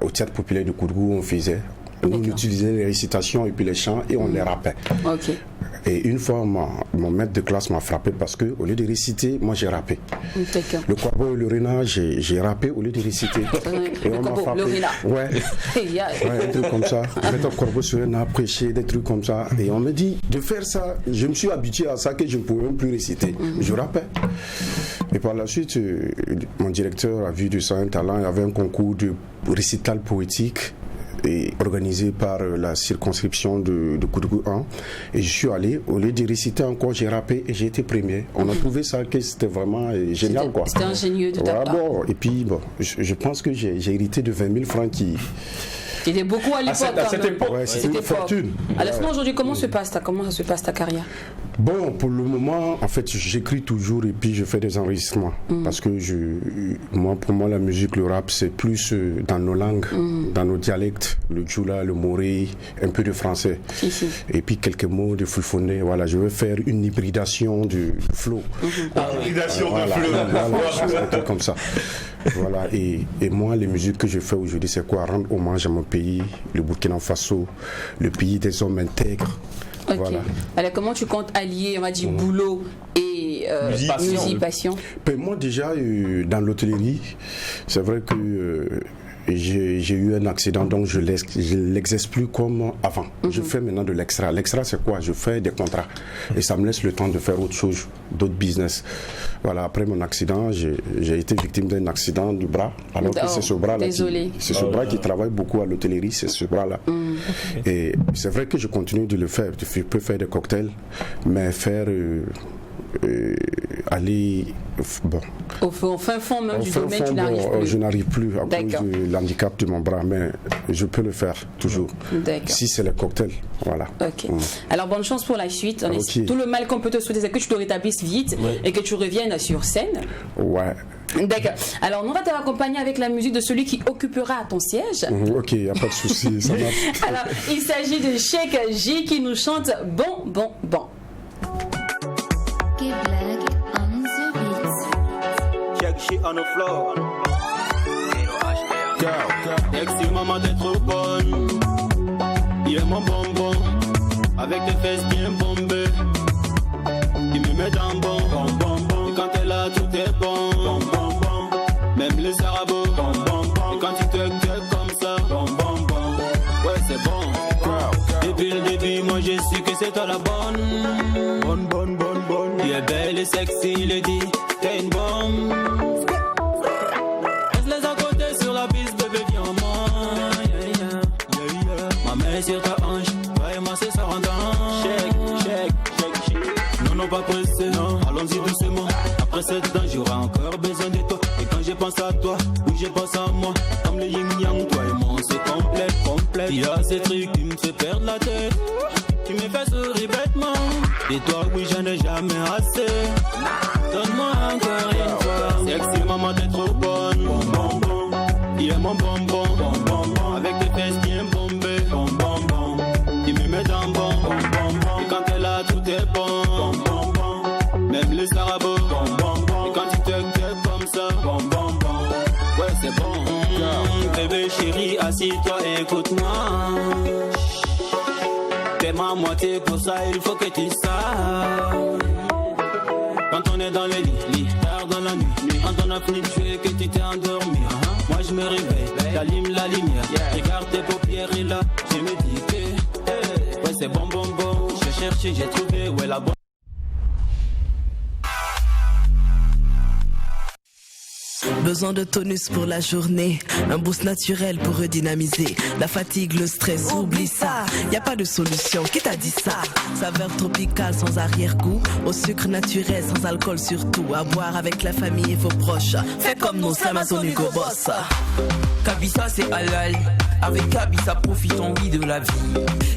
au théâtre populaire de Kourgou, on faisait. Nous, on utilisait les récitations et puis les chants et on les rappait. Okay. Et une fois, mon maître de classe m'a frappé parce qu'au lieu de réciter, moi j'ai rappé. Le corbeau et le renard, j'ai rappé au lieu de réciter. Et on m'a frappé. Ouais, un truc comme ça. Mettre un corbeau sur un renard, prêcher, des trucs comme ça. Et on me dit de faire ça. Je me suis habitué à ça que je ne pouvais même plus réciter. Je rappais. Et par la suite, mon directeur a vu de ça un talent. Il y avait un concours de récital poétique et organisé par la circonscription de Kourgou 1 et je suis allé, au lieu de réciter encore, j'ai rappé et j'ai été premier. On a trouvé ça que c'était vraiment génial quoi. C'était ingénieux de ta part. Bon, et puis je pense que j'ai hérité de 20 000 francs qui... C'était beaucoup à l'époque. À cette époque, c'était une fortune. Alors aujourd'hui, comment ça se passe ta carrière? Bon, pour le moment, en fait, j'écris toujours et puis je fais des enregistrements. Parce que pour moi, la musique, le rap, c'est plus dans nos langues, dans nos dialectes, le djoula, le moré, un peu de français. Et puis quelques mots de fulfondé. Voilà, je veux faire une hybridation du flow. Hybridation de flow. Voilà, un truc comme ça. Voilà, et moi, les musiques que je fais aujourd'hui, c'est quoi? Rendre hommage à mon pays, le Burkina Faso, le pays des hommes intègres. Okay. Voilà. Alors, comment tu comptes allier, on va dire, boulot et musique, passion? Moi, déjà, dans l'hôtellerie, c'est vrai que j'ai eu un accident, donc je l'exerce plus comme avant. Je fais maintenant de l'extra. L'extra, c'est quoi? Je fais des contrats et ça me laisse le temps de faire autre chose, d'autres business. Voilà, après mon accident, j'ai été victime d'un accident du bras, alors que c'est ce bras-là c'est ce bras qui travaille beaucoup à l'hôtellerie, c'est ce bras-là. Et c'est vrai que je continue de le faire. Je peux faire des cocktails, mais faire aller au fin fond même du domaine, tu n'arrives plus. Je n'arrive plus à cause de l'handicap de mon bras, mais je peux le faire toujours. Si c'est le cocktail, voilà. Alors bonne chance pour la suite. Tout le mal qu'on peut te souhaiter, c'est que tu te rétablisses vite et que tu reviennes sur scène. D'accord. Alors nous on va te raccompagner avec la musique de celui qui occupera ton siège. Ok, il n'y a pas de souci, ça marche. Alors il s'agit de Sheikh J qui nous chante Bon, bon, bon. Shit on the floor. Sexy maman t'es trop bonne. Il est mon bonbon. Avec tes fesses bien bombées. Il me met dans bon. Et quand t'es là tout est bon. Même les sarabos. Et quand tu te comme ça. Ouais c'est bon. Depuis le début moi j'ai su que c'est toi la bonne. Bonne. Tu es belle et sexy, il le dit. T'es une bombe. Sur ta hanche, ouais, moi c'est ça rendant. Shake. Non, pas pressé, non. Allons-y doucement. Après 7 ans, j'aurai encore besoin de toi. Et quand je pense à toi, oui, je pense à moi. Comme le yin yang, toi et moi, c'est complet. Il y a ces trucs qui me fait perdre la tête. Tu me fais sourire bêtement. Et toi, oui, j'en ai jamais assez. Donne-moi encore une fois. Sexy maman, t'es trop bonne. Il est mon bonbon. Avec tes fesses bien bombées. Il me met dans bon. Et quand t'es là, tout est bon. Même les sarabos. Et quand tu te comme ça. Ouais, c'est bon. Bébé chéri, assis-toi et écoute-moi. T'es ma moitié, pour ça il faut que tu saches. Quand on est dans le lit, tard dans la nuit, quand on a fini de jouer, que tu t'es endormi. Moi je me réveille, j'allume la lumière. Regarde tes paupières et là, je me dis que ouais c'est bon. Je cherche, j'ai trouvé, ouais la bonne. Besoin de tonus pour la journée, un boost naturel pour redynamiser. La fatigue, le stress, oublie ça. Y a pas de solution, qui t'a dit ça? Saveur tropicale sans arrière-goût, au sucre naturel sans alcool surtout. À boire avec la famille et vos proches. Fais comme nos Amazon Hugo Boss. Kabisa c'est halal. Avec Kabisa profitons oui de la vie.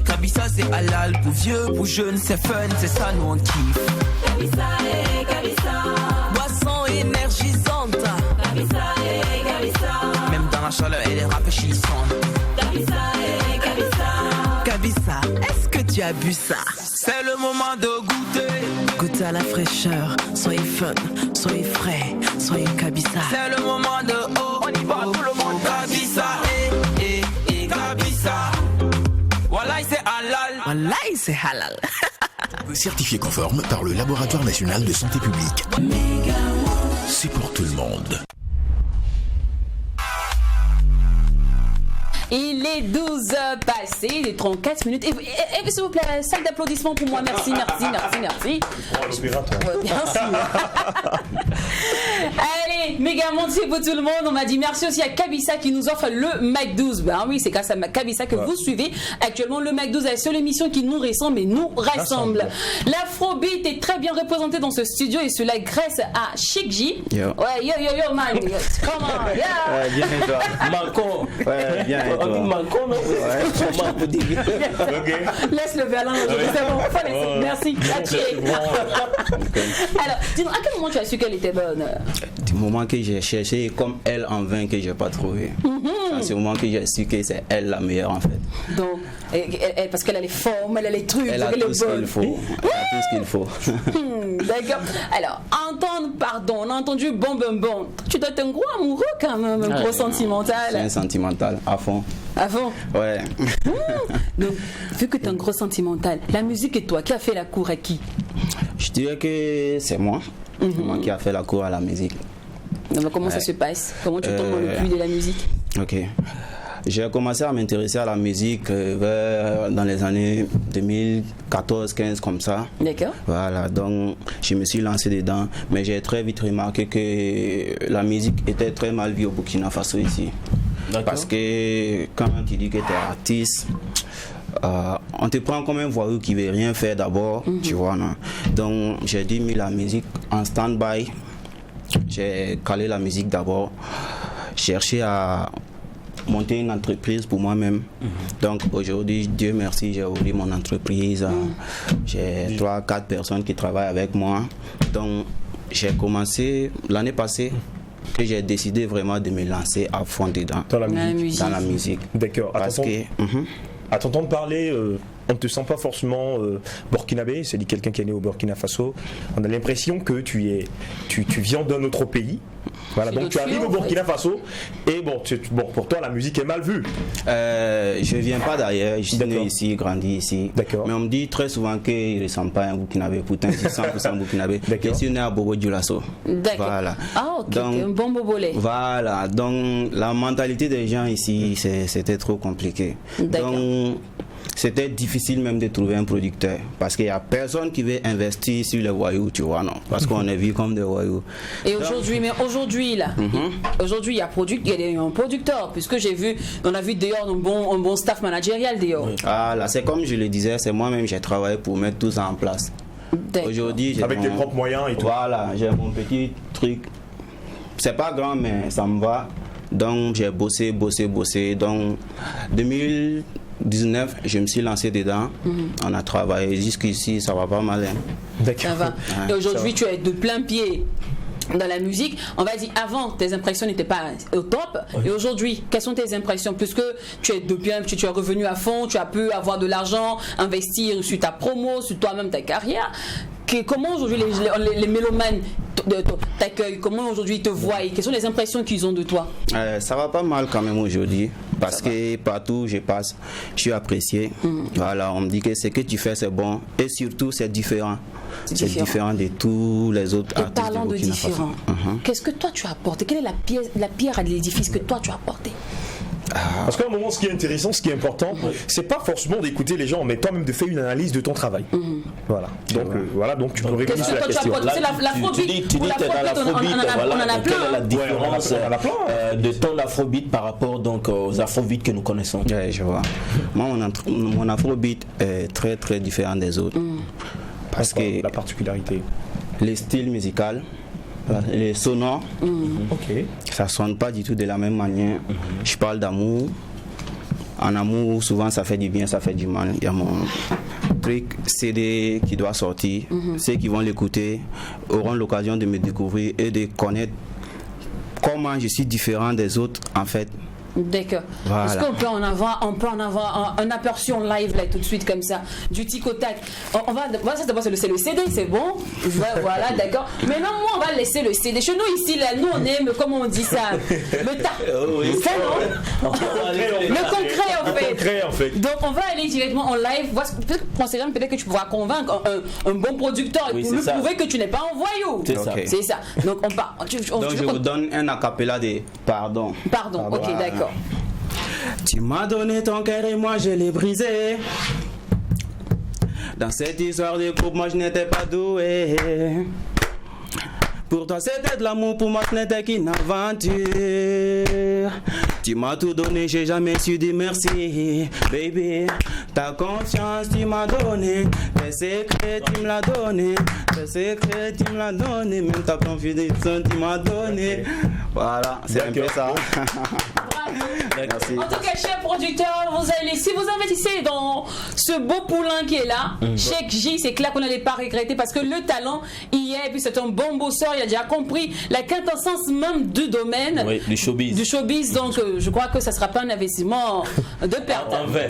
Kabisa c'est halal pour vieux, pour jeunes, c'est fun, c'est ça nous on kiffe. Kabisa et Kabisa. Boisson énergisante. Kabisa et Kabisa. Même dans la chaleur elle est rafraîchissante. Kabisa et Kabisa. Kabisa, est-ce que tu as bu ça? C'est le moment de goûter. Goûtez à la fraîcheur, soyez fun, soyez frais, soyez Kabisa. C'est le moment de oh, on y va tout le monde. Kabisa et Kabisa. Wallahi c'est halal. Wallahi c'est halal. Certifié conforme par le Laboratoire National de Santé Publique. C'est pour tout le monde. Il est 12h passé, les 34 minutes. Et s'il vous plaît, salle d'applaudissements pour moi. Merci. Bien sûr. Allez, méga monde, c'est pour tout le monde. On m'a dit merci aussi à Kabisa qui nous offre le Mac 12. Ben oui, c'est grâce à Kabisa que vous suivez actuellement le Mac 12, la seule émission qui nous ressemble et nous rassemble. L'Afrobeat est très bien représenté dans ce studio et cela grâce à Sheikh J. Yo. Ouais, yo, man. Come on, yeah. Bien et toi. Manco. Ouais, bien et toi. Manco, non? Laisse le verlan, c'est bon, faut laisser. Merci. Alors, dis-nous, à quel moment tu as su qu'elle était bonne? Du moment que j'ai cherché comme elle en vain que j'ai pas trouvé. C'est au moment que j'ai su que c'est elle la meilleure en fait. Donc, parce qu'elle a les formes, elle a les trucs, elle a tout ce qu'il faut. Elle a tout ce qu'il faut. D'accord. Alors, on a entendu bon. Tu dois être un gros amoureux quand même, un gros sentimental. C'est un sentimental, à fond. À fond? Ouais. Donc, vu que tu es un gros sentimental, la musique et toi, qui a fait la cour à qui? Je dirais que c'est moi. C'est moi qui a fait la cour à la musique. Donc, comment ça se passe? Comment tu tombes dans le puits de la musique? Ok. J'ai commencé à m'intéresser à la musique dans les années 2014-15 comme ça. D'accord. Voilà, donc je me suis lancé dedans, mais j'ai très vite remarqué que la musique était très mal vue au Burkina Faso ici. Parce que quand tu dis que tu es artiste, on te prend comme un voyou qui veut rien faire d'abord, tu vois, non? Donc j'ai dit mis la musique en stand-by. J'ai calé la musique d'abord, cherché à monter une entreprise pour moi-même. Donc aujourd'hui, Dieu merci, j'ai ouvert mon entreprise. J'ai 3-4 personnes qui travaillent avec moi. Donc j'ai commencé l'année passée que j'ai décidé vraiment de me lancer à fond dedans. Dans la musique. Dans la musique. D'accord. À t'entendre parler, on ne te sent pas forcément burkinabé, c'est dit quelqu'un qui est né au Burkina Faso. On a l'impression que tu viens d'un autre pays. Voilà, donc tu arrives au Burkina Faso et bon, pour toi la musique est mal vue. Je viens pas d'ailleurs, je suis né ici, grandi ici. D'accord. Mais on me dit très souvent qu'il ne ressemble pas à un Burkinabé. Pourtant, c'est 100% Burkinabé. Je suis né à Bobo Dioulasso. D'accord. Voilà. Ah ok, donc, un bon bobolé. Voilà, donc la mentalité des gens ici, c'était trop compliqué. Donc c'était difficile même de trouver un producteur parce qu'il n'y a personne qui veut investir sur les voyous, tu vois, non, parce qu'on est vu comme des voyous. Et aujourd'hui, aujourd'hui là, aujourd'hui il y a un producteur, puisque on a vu d'ailleurs un bon staff managérial d'ailleurs. Ah là, c'est comme je le disais, c'est moi-même j'ai travaillé pour mettre tout ça en place. Aujourd'hui, avec tes propres moyens et tout. Voilà, j'ai mon petit truc. C'est pas grand, mais ça me va. Donc j'ai bossé. Donc 2019, je me suis lancé dedans. On a travaillé jusqu'ici, ça va pas mal. Ça va. Et aujourd'hui, tu es de plein pied dans la musique. On va dire, avant, tes impressions n'étaient pas au top. Et aujourd'hui, quelles sont tes impressions? Puisque tu es de bien, tu es revenu à fond, tu as pu avoir de l'argent, investir sur ta promo, sur toi-même, ta carrière. Comment aujourd'hui les mélomanes t'accueillent? Comment aujourd'hui ils te voient? Quelles sont les impressions qu'ils ont de toi? Ça va pas mal quand même aujourd'hui, parce que partout où je passe, je suis apprécié. Voilà, on me dit que ce que tu fais c'est bon et surtout c'est différent. C'est différent de tous les autres artistes. Parlant de différent, qu'est-ce que toi tu as apporté? Quelle est la pierre à l'édifice que toi tu as apporté? Parce qu'à un moment, ce qui est intéressant, ce qui est important, c'est pas forcément d'écouter les gens, mais toi-même de faire une analyse de ton travail. Voilà. Donc tu peux répondre à la question. Tu dis que tu es dans l'afrobeat, voilà. Quelle est la différence de ton afrobeat par rapport donc aux afrobeats que nous connaissons? Ouais, je vois. Moi, mon afrobeat est très très différent des autres. Parce que la particularité, les styles musicaux, les sonores, ça sonne pas du tout de la même manière. Je parle d'amour. En amour, souvent ça fait du bien, ça fait du mal. Il y a mon truc CD qui doit sortir. Ceux qui vont l'écouter auront l'occasion de me découvrir et de connaître comment je suis différent des autres en fait. D'accord. Voilà. Est-ce qu'on peut en avoir un aperçu en live là tout de suite comme ça, du tic au tac? Voilà, ça d'abord c'est le CD, c'est bon. Voilà, d'accord. Maintenant moi on va laisser le CD. Chez nous ici là, nous on aime, comment on dit ça, le tas. Ça non. Le concret en fait. Donc on va aller directement en live. Peut-être que tu pourras convaincre un bon producteur pour lui prouver que tu n'es pas un voyou. C'est ça. Donc on part. Donc je vous donne un acapella de pardon. Pardon. Ok, d'accord. Tu m'as donné ton cœur et moi je l'ai brisé. Dans cette histoire de couple, moi je n'étais pas doué. Pour toi c'était de l'amour, pour moi ce n'était qu'une aventure. Tu m'as tout donné, j'ai jamais su dire merci. Baby, ta confiance tu m'as donné. Tes secrets tu me l'as donné. Tes secrets tu me l'as donné. Même ta confidence tu m'as donné. Voilà, c'est un peu ça. Merci. En tout cas, cher producteur, si vous investissez dans ce beau poulain qui est là, Cheikh J, c'est clair qu'on n'allait pas regretter parce que le talent y est, et puis c'est un bon bosseur, il a déjà compris la quintessence même du domaine, du showbiz. Donc je crois que ça ne sera pas un investissement de perte. En vain.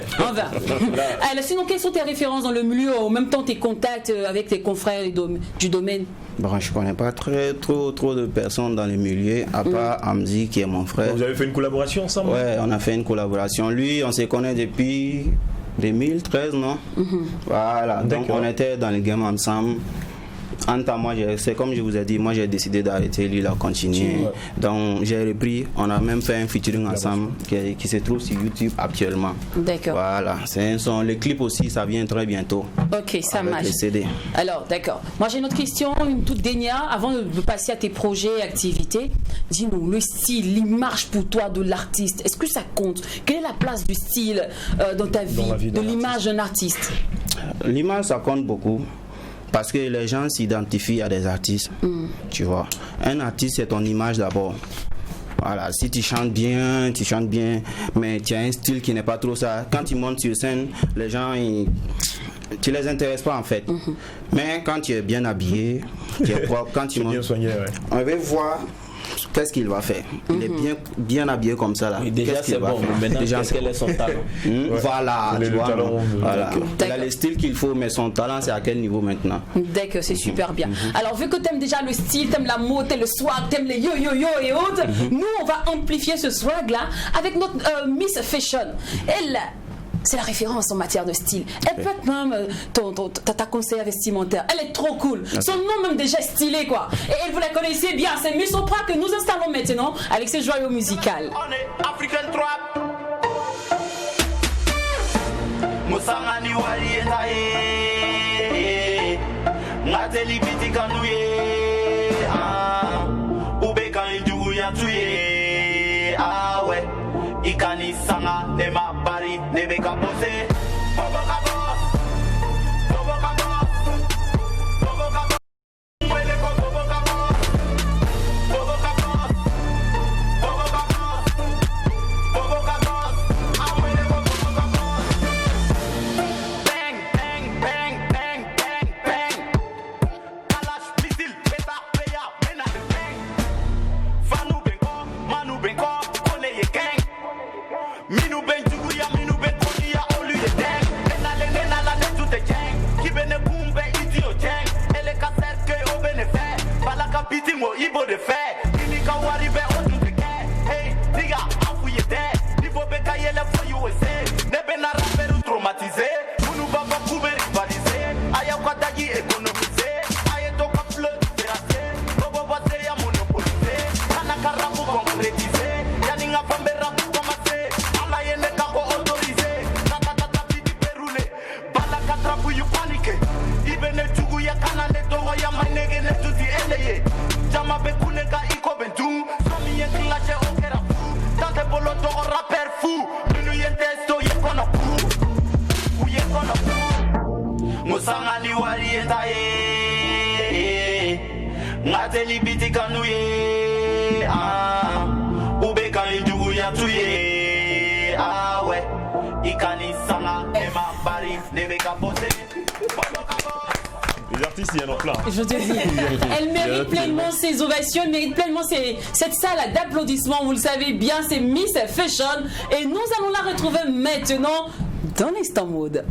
Alors, sinon, quelles sont tes références dans le milieu, en même temps tes contacts avec tes confrères du domaine? Bon, je connais pas trop de personnes dans le milieu, à part Hamzi qui est mon frère. Vous avez fait une collaboration ensemble? Ouais, on a fait une collaboration. Lui, on se connaît depuis 2013, non? Voilà, donc on était dans le game ensemble. Anta, moi, c'est comme je vous ai dit, moi j'ai décidé d'arrêter, lui il a continué. Donc j'ai repris, on a même fait un featuring ensemble qui se trouve sur YouTube actuellement. D'accord. Voilà, c'est un son. Le clip aussi, ça vient très bientôt. Ok, ça marche. Les CD. Alors, d'accord. Moi j'ai une autre question, une toute dernière, avant de passer à tes projets, activités. Dis-nous, le style, l'image pour toi de l'artiste, est-ce que ça compte? Quelle est la place du style dans ta vie, de l'image d'un artiste? L'image, ça compte beaucoup. Parce que les gens s'identifient à des artistes. Tu vois. Un artiste, c'est ton image d'abord. Voilà, si tu chantes bien, mais tu as un style qui n'est pas trop ça. Quand tu montes sur scène, les gens, tu les intéresses pas en fait. Mais quand tu es bien habillé, tu es propre, quand tu montes, bien soigné, on va voir qu'est-ce qu'il va faire. Il est bien habillé comme ça là. Oui, déjà c'est bon, maintenant quel est son talent? Voilà, tu vois. Voilà. Il a D'accord. le style qu'il faut, mais son talent c'est à quel niveau maintenant? D'accord, c'est super bien. Alors, vu que t'aimes déjà le style, t'aimes la mode, t'aimes le swag, t'aimes les yo-yo-yo et autres, nous, on va amplifier ce swag-là avec notre Miss Fashion. Elle, c'est la référence en matière de style. Elle peut être même ta conseillère vestimentaire. Elle est trop cool. Son nom même déjà stylé, quoi. Et vous la connaissez bien. C'est Miss Oprah que nous installons maintenant avec ses joyaux musicales. On est African Trap. Musangani wali entaye Ngateli biti kanouye Ube kan ijugu ya tuye ouais Ikani sanga Nema bari Nebe kapose Bobo kabos Bobo kabos Bobo kabos Mwele ko bobo kabos Bobo kabos Bobo kabos Bobo kabos Amwele ko bobo kabos Bang, bang, bang, bang, bang, bang Kalash, missile, beta, player, mena de bang Fanu benko, manu benko, kone ye gang Minu ben juguya, minu ben kodiya, olu ye dang Nena la netu te jang Kibene kumbe iti o jang Ele ka serke o bene fe Balaka piti mo ibo de fe Kini ka wari be o du te ke Hey, nigga, afu ye de Nivo be ka yele for USA Nebe na rapperu traumatisé Munu baba kube rivalisé Aya kwa dagi économisé Aye toka fleu terrassé Bobo bate ya monopolisé Kana karamu concrétisé Yani nga fambe rapu commencé Ala yene ka ko autorisé Tata piti perule Bala ka trapu you panique Ibene chugu ya kana le togo ya mainege ne tuti eleye Jama be kune ka iko bentu Somi yen klache okera fu Tante bolo togo rapper fu Minu yen testo ye kono fu Uye kono fu Musangani wari entaye Ngateli biti kanouye Ube kan ijugu ya tuye ouais Ikani sanga Ema bari Nebe kapose Les artistes, il y en a plein. Je te dis, elle mérite pleinement ses ovations, elle mérite pleinement cette salle d'applaudissements. Vous le savez bien, c'est Miss Fashion. Et nous allons la retrouver maintenant dans l'Instant Mode.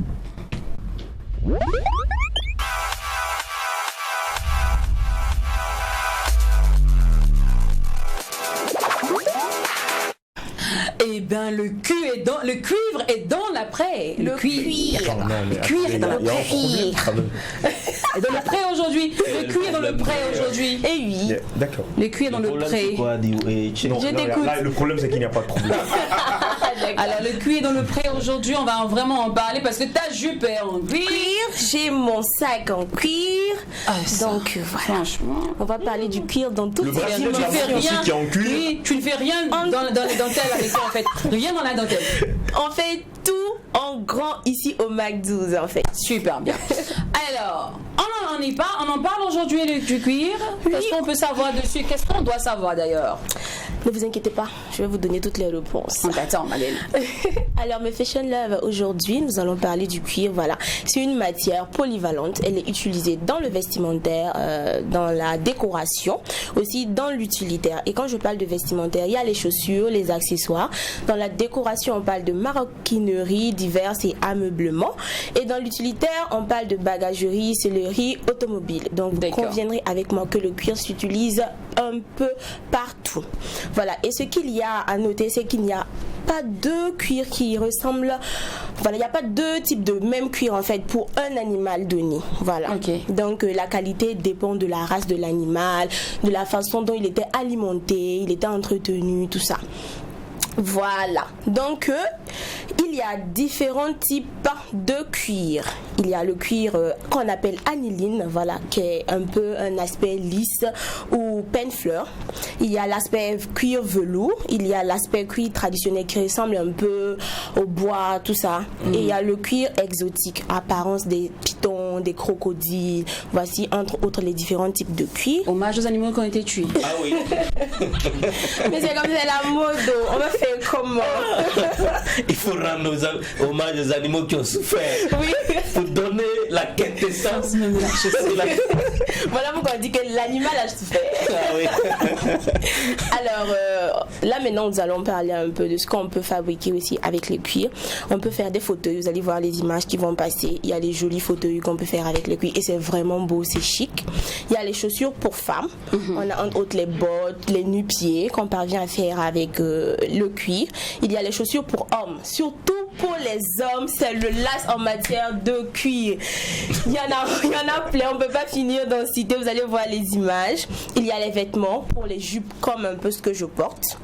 Eh bien, le cuivre est dans l'après. Le cuivre est dans l'après. Et dans le pré aujourd'hui. Le cuir dans le pré aujourd'hui. Et oui. D'accord. Le cuir dans le pré. Je t'écoute. Là, le problème, c'est qu'il n'y a pas de problème. Alors, le cuir dans le pré aujourd'hui, on va vraiment en parler parce que ta jupe est en cuir. J'ai mon sac en cuir. Donc, voilà. Franchement. On va parler du cuir dans toutes ses dimensions. Tu fais rien. Qui est en cuir. Oui, tu ne fais rien dans les dentelles avec ça, en fait. Rien dans la dentelle. On fait tout en grand ici au Mac 12 en fait. Super bien. Alors, on en parle aujourd'hui du cuir. Oui. Qu'est-ce qu'on peut savoir dessus? Qu'est-ce qu'on doit savoir d'ailleurs? Ne vous inquiétez pas, je vais vous donner toutes les réponses. On t'attend, Madeleine. Alors, mes Fashion Love, aujourd'hui, nous allons parler du cuir. Voilà, c'est une matière polyvalente. Elle est utilisée dans le vestimentaire, dans la décoration, aussi dans l'utilitaire. Et quand je parle de vestimentaire, il y a les chaussures, les accessoires. Dans la décoration, on parle de maroquinerie diverses et ameublements. Et dans l'utilitaire, on parle de bagagerie, sellerie, automobile. Donc vous conviendrez avec moi que le cuir s'utilise un peu partout. Voilà. Et ce qu'il y a à noter, c'est qu'il n'y a pas deux cuirs qui ressemblent. Voilà, il n'y a pas deux types de même cuir en fait pour un animal donné. Voilà. Donc la qualité dépend de la race de l'animal, de la façon dont il était alimenté, il était entretenu, tout ça. Voilà, donc il y a différents types de cuir. Il y a le cuir qu'on appelle aniline, voilà, qui est un peu un aspect lisse ou peigne-fleur. Il y a l'aspect cuir velours, il y a l'aspect cuir traditionnel qui ressemble un peu au bois, tout ça. Et il y a le cuir exotique, apparence des pitons, des crocodiles. Voici entre autres les différents types de cuir. Hommage aux animaux qui ont été tués. Ah oui. Mais c'est comme c'est la mode, on va faire comment? Il faut rendre hommage aux animaux qui ont souffert. Oui. Pour donner la quintessence même de la chose. Voilà pourquoi on dit que l'animal a souffert. Ah oui. Alors là maintenant nous allons parler un peu de ce qu'on peut fabriquer aussi avec les cuirs. On peut faire des fauteuils, vous allez voir les images qui vont passer. Il y a les jolis fauteuils qu'on peut faire avec le cuir et c'est vraiment beau, c'est chic. Il y a les chaussures pour femmes. On a entre autres les bottes, les nu-pieds qu'on parvient à faire avec le cuir. Il y a les chaussures pour hommes, surtout pour les hommes, c'est le las en matière de cuir. Il y en a plein, on ne peut pas finir d'en citer, vous allez voir les images. Il y a les vêtements pour les jupes comme un peu ce que je porte.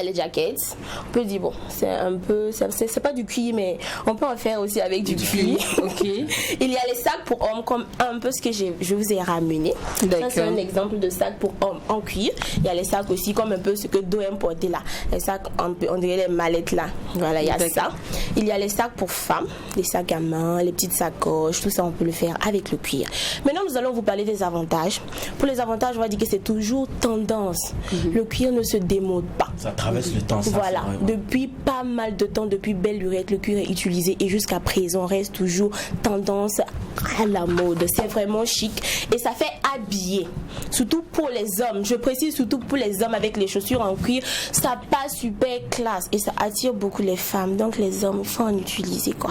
Les jackets, on peut dire bon, c'est un peu, c'est pas du cuir, mais on peut en faire aussi avec du cuir. Ok. Il y a les sacs pour hommes comme un peu ce que je vous ai ramené. Ça c'est un exemple de sac pour hommes en cuir. Il y a les sacs aussi comme un peu ce que Doem portait là, les sacs on dirait les mallettes là. Voilà, il y a ça. Il y a les sacs pour femmes, les sacs à main, les petites sacoches, tout ça on peut le faire avec le cuir. Maintenant nous allons vous parler des avantages. Pour les avantages, on va dire que c'est toujours tendance. Le cuir ne se démode pas. Ça traverse le temps. Ça, voilà, depuis pas mal de temps, depuis belle lurette, le cuir est utilisé et jusqu'à présent reste toujours tendance à la mode. C'est vraiment chic et ça fait habiller. Surtout pour les hommes, je précise surtout pour les hommes avec les chaussures en cuir, ça passe super classe et ça attire beaucoup les femmes. Donc les hommes, il faut en utiliser quoi.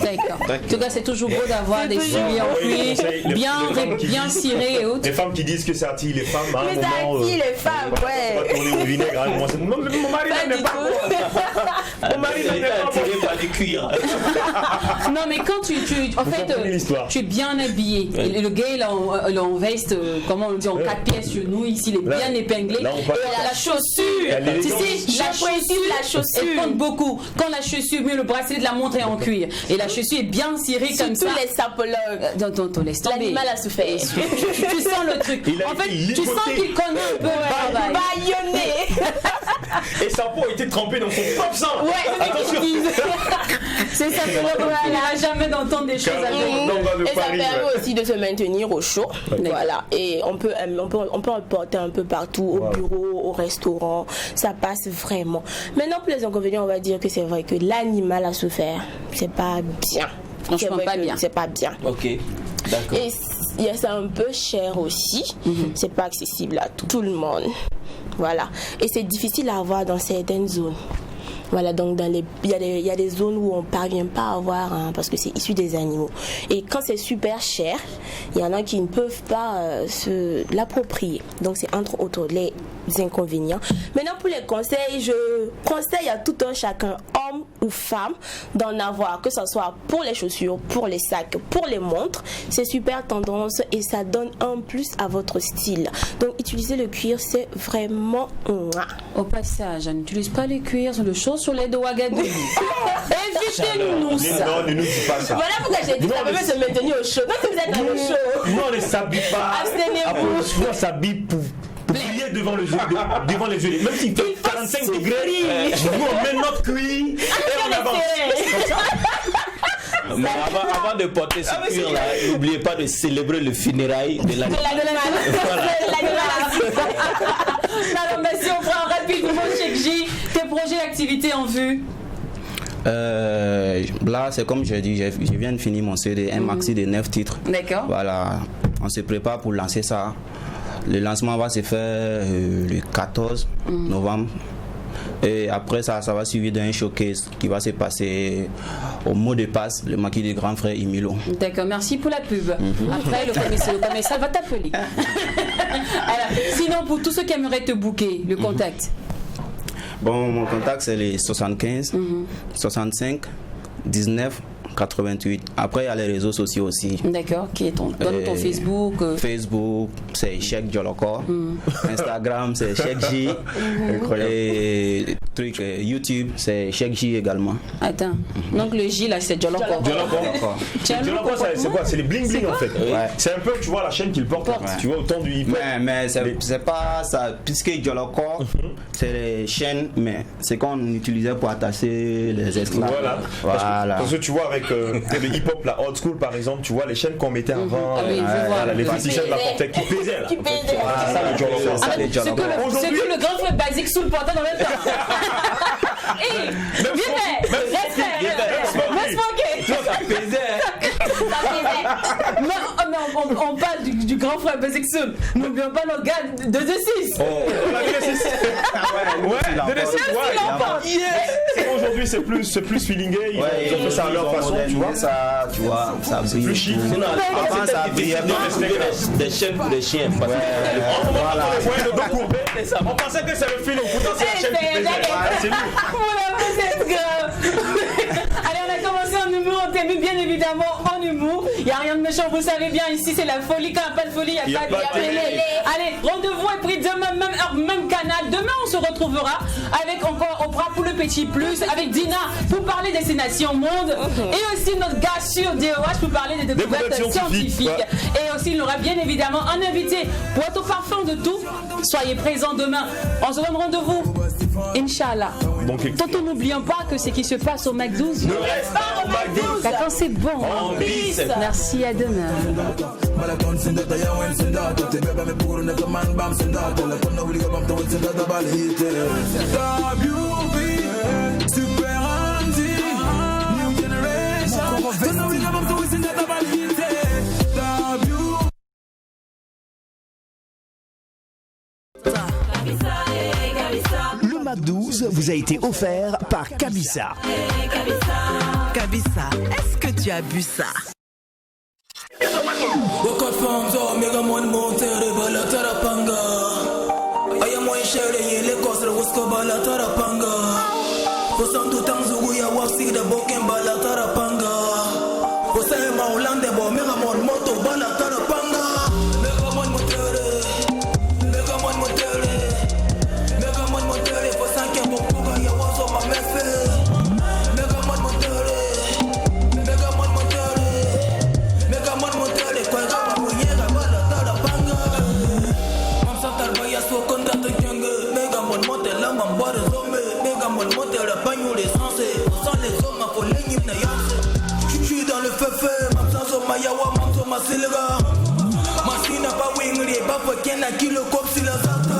D'accord. En tout cas, c'est toujours beau d'avoir des souliers en cuir, bien cirés et autres. Les femmes qui disent que ça attire les femmes, à un mais ça attire les femmes, ouais. On va tourner au vinaigre, hein, moi, non, mais mon mari n'est pas mon mari n'est pas attiré par du cuir. Non, mais quand en fait, tu es bien habillé. Et le gars, il est en veste, comment on dit, en 4 pièces chez nous, ici, il est bien épinglé. Et la chaussure, tu sais, la chaussure, elle compte beaucoup. Quand la chaussure, mais le bracelet de la montre est en cuir. Et la chaussure est bien cirée comme ça. Tous les sapologues. Laisse tomber. L'animal a souffert. Tu sens le truc. En fait, tu sens qu'il connaît un peu le travail. Baïonné. Et sa peau a été trempée dans son propre sang. Ouais, attention. C'est ça, on n'ira jamais d'entendre des choses et ça permet aussi de se maintenir au chaud. Voilà. Et on peut en porter un peu partout, au bureau, au restaurant. Ça passe vraiment. Maintenant, pour les inconvénients, on va dire que c'est vrai que l'animal a souffert. C'est pas bien. Franchement, pas bien. C'est pas bien. Ok. D'accord. Et c'est un peu cher aussi. C'est pas accessible à tout le monde. Voilà. Et c'est difficile à avoir dans certaines zones. Voilà, donc il y a des zones où on ne parvient pas à avoir, hein, parce que c'est issu des animaux. Et quand c'est super cher, il y en a qui ne peuvent pas se l'approprier. Donc c'est entre autres les inconvénients. Maintenant pour les conseils, je conseille à tout un chacun, homme ou femme, d'en avoir, que ce soit pour les chaussures, pour les sacs, pour les montres. C'est super tendance et ça donne un plus à votre style. Donc utiliser le cuir, c'est vraiment... Au passage, n'utilise pas les cuirs sur le chaud sur les doigts Ouagadougou. Évitez-nous ça. Non, ne nous dis pas ça. Voilà pourquoi j'ai dit ça peut se maintenir au chaud. Donc vous êtes dans le chaud. Nous on ne s'habille pas. Abstenez-vous. On s'habille pour briller devant les yeux. Même s'il fait 45 degrés, nous on met notre cuir et on avance. Mais avant de porter ce cuir-là, n'oubliez pas de célébrer le funérail de l'animal. Alors, merci, on prend rapidement, Cheikh J, tes projets d'activité en vue. Là, c'est comme je dis, je viens de finir mon CD, un maxi de 9 titres. D'accord. Voilà, on se prépare pour lancer ça. Le lancement va se faire le 14 novembre. Et après ça va suivre d'un showcase qui va se passer au mot de passe, le maquis du grand frère Emilo. D'accord, merci pour la pub. Après, le commissaire va t'appeler. Alors, sinon, pour tous ceux qui aimeraient te booker, le contact. Bon, mon contact c'est les 75 65 19 88. Après, il y a les réseaux sociaux aussi. D'accord, qui est ton Facebook Facebook, c'est Cheikh Joloko. Instagram, c'est Cheikh J. Et YouTube, c'est Cheikh J également. Attends, donc le J là, c'est Joloko. Joloko, c'est quoi? C'est les bling bling en fait. Ouais. C'est un peu, tu vois, la chaîne qu'il porte. Tu vois, autant du hip-hop. Mais c'est pas ça. Puisque Joloko, c'est les chaînes, mais c'est qu'on utilisait pour attacher les esclaves. Voilà. Parce que tu vois, avec le hip-hop, la old school par exemple, tu vois les chaînes qu'on mettait avant, les petits chaînes la portaient qui pesaient là. C'est ça le Joloko. C'est que le grand frère Basic Soul portait dans le temps. On parle du grand frère Basic Soul. N'oublions pas nos gars de 2-6. Aujourd'hui c'est plus feelingé, ils ont fait ça à leur façon, tu vois. Ça, tu vois, ça c'est plus chic. Avant ça brillait des chaînes pour les chiens. On voyait le dos courbé, on pensait que c'est le film, pourtant c'est la chaîne qui faisait. C'est lui. Allez, on a commencé en humour, on termine bien évidemment en humour. Il n'y a rien de méchant, vous savez bien, ici c'est la folie. Quand il n'y a pas de folie, il n'y a pas de télé. Allez, rendez-vous est pris demain, même heure, même canal. Demain, on se retrouvera avec encore Oprah pour le petit plus, avec Dina pour parler des nations monde, et aussi notre gars sur DOH pour parler des découvertes scientifiques. Et aussi, il aura bien évidemment un invité, boîte au parfum de tout. Soyez présents demain. On se donne rendez-vous, Inch'Allah. Tonton, n'oublions pas que ce qui se passe au McDouze ne reste pas au McDouze. Quand c'est bon. Merci, à demain. Le McDouze vous a été offert par Kabissa. Kabissa, est-ce que tu as bu ça? Masina pa wingri ba kwa kena kilo kopsi la zata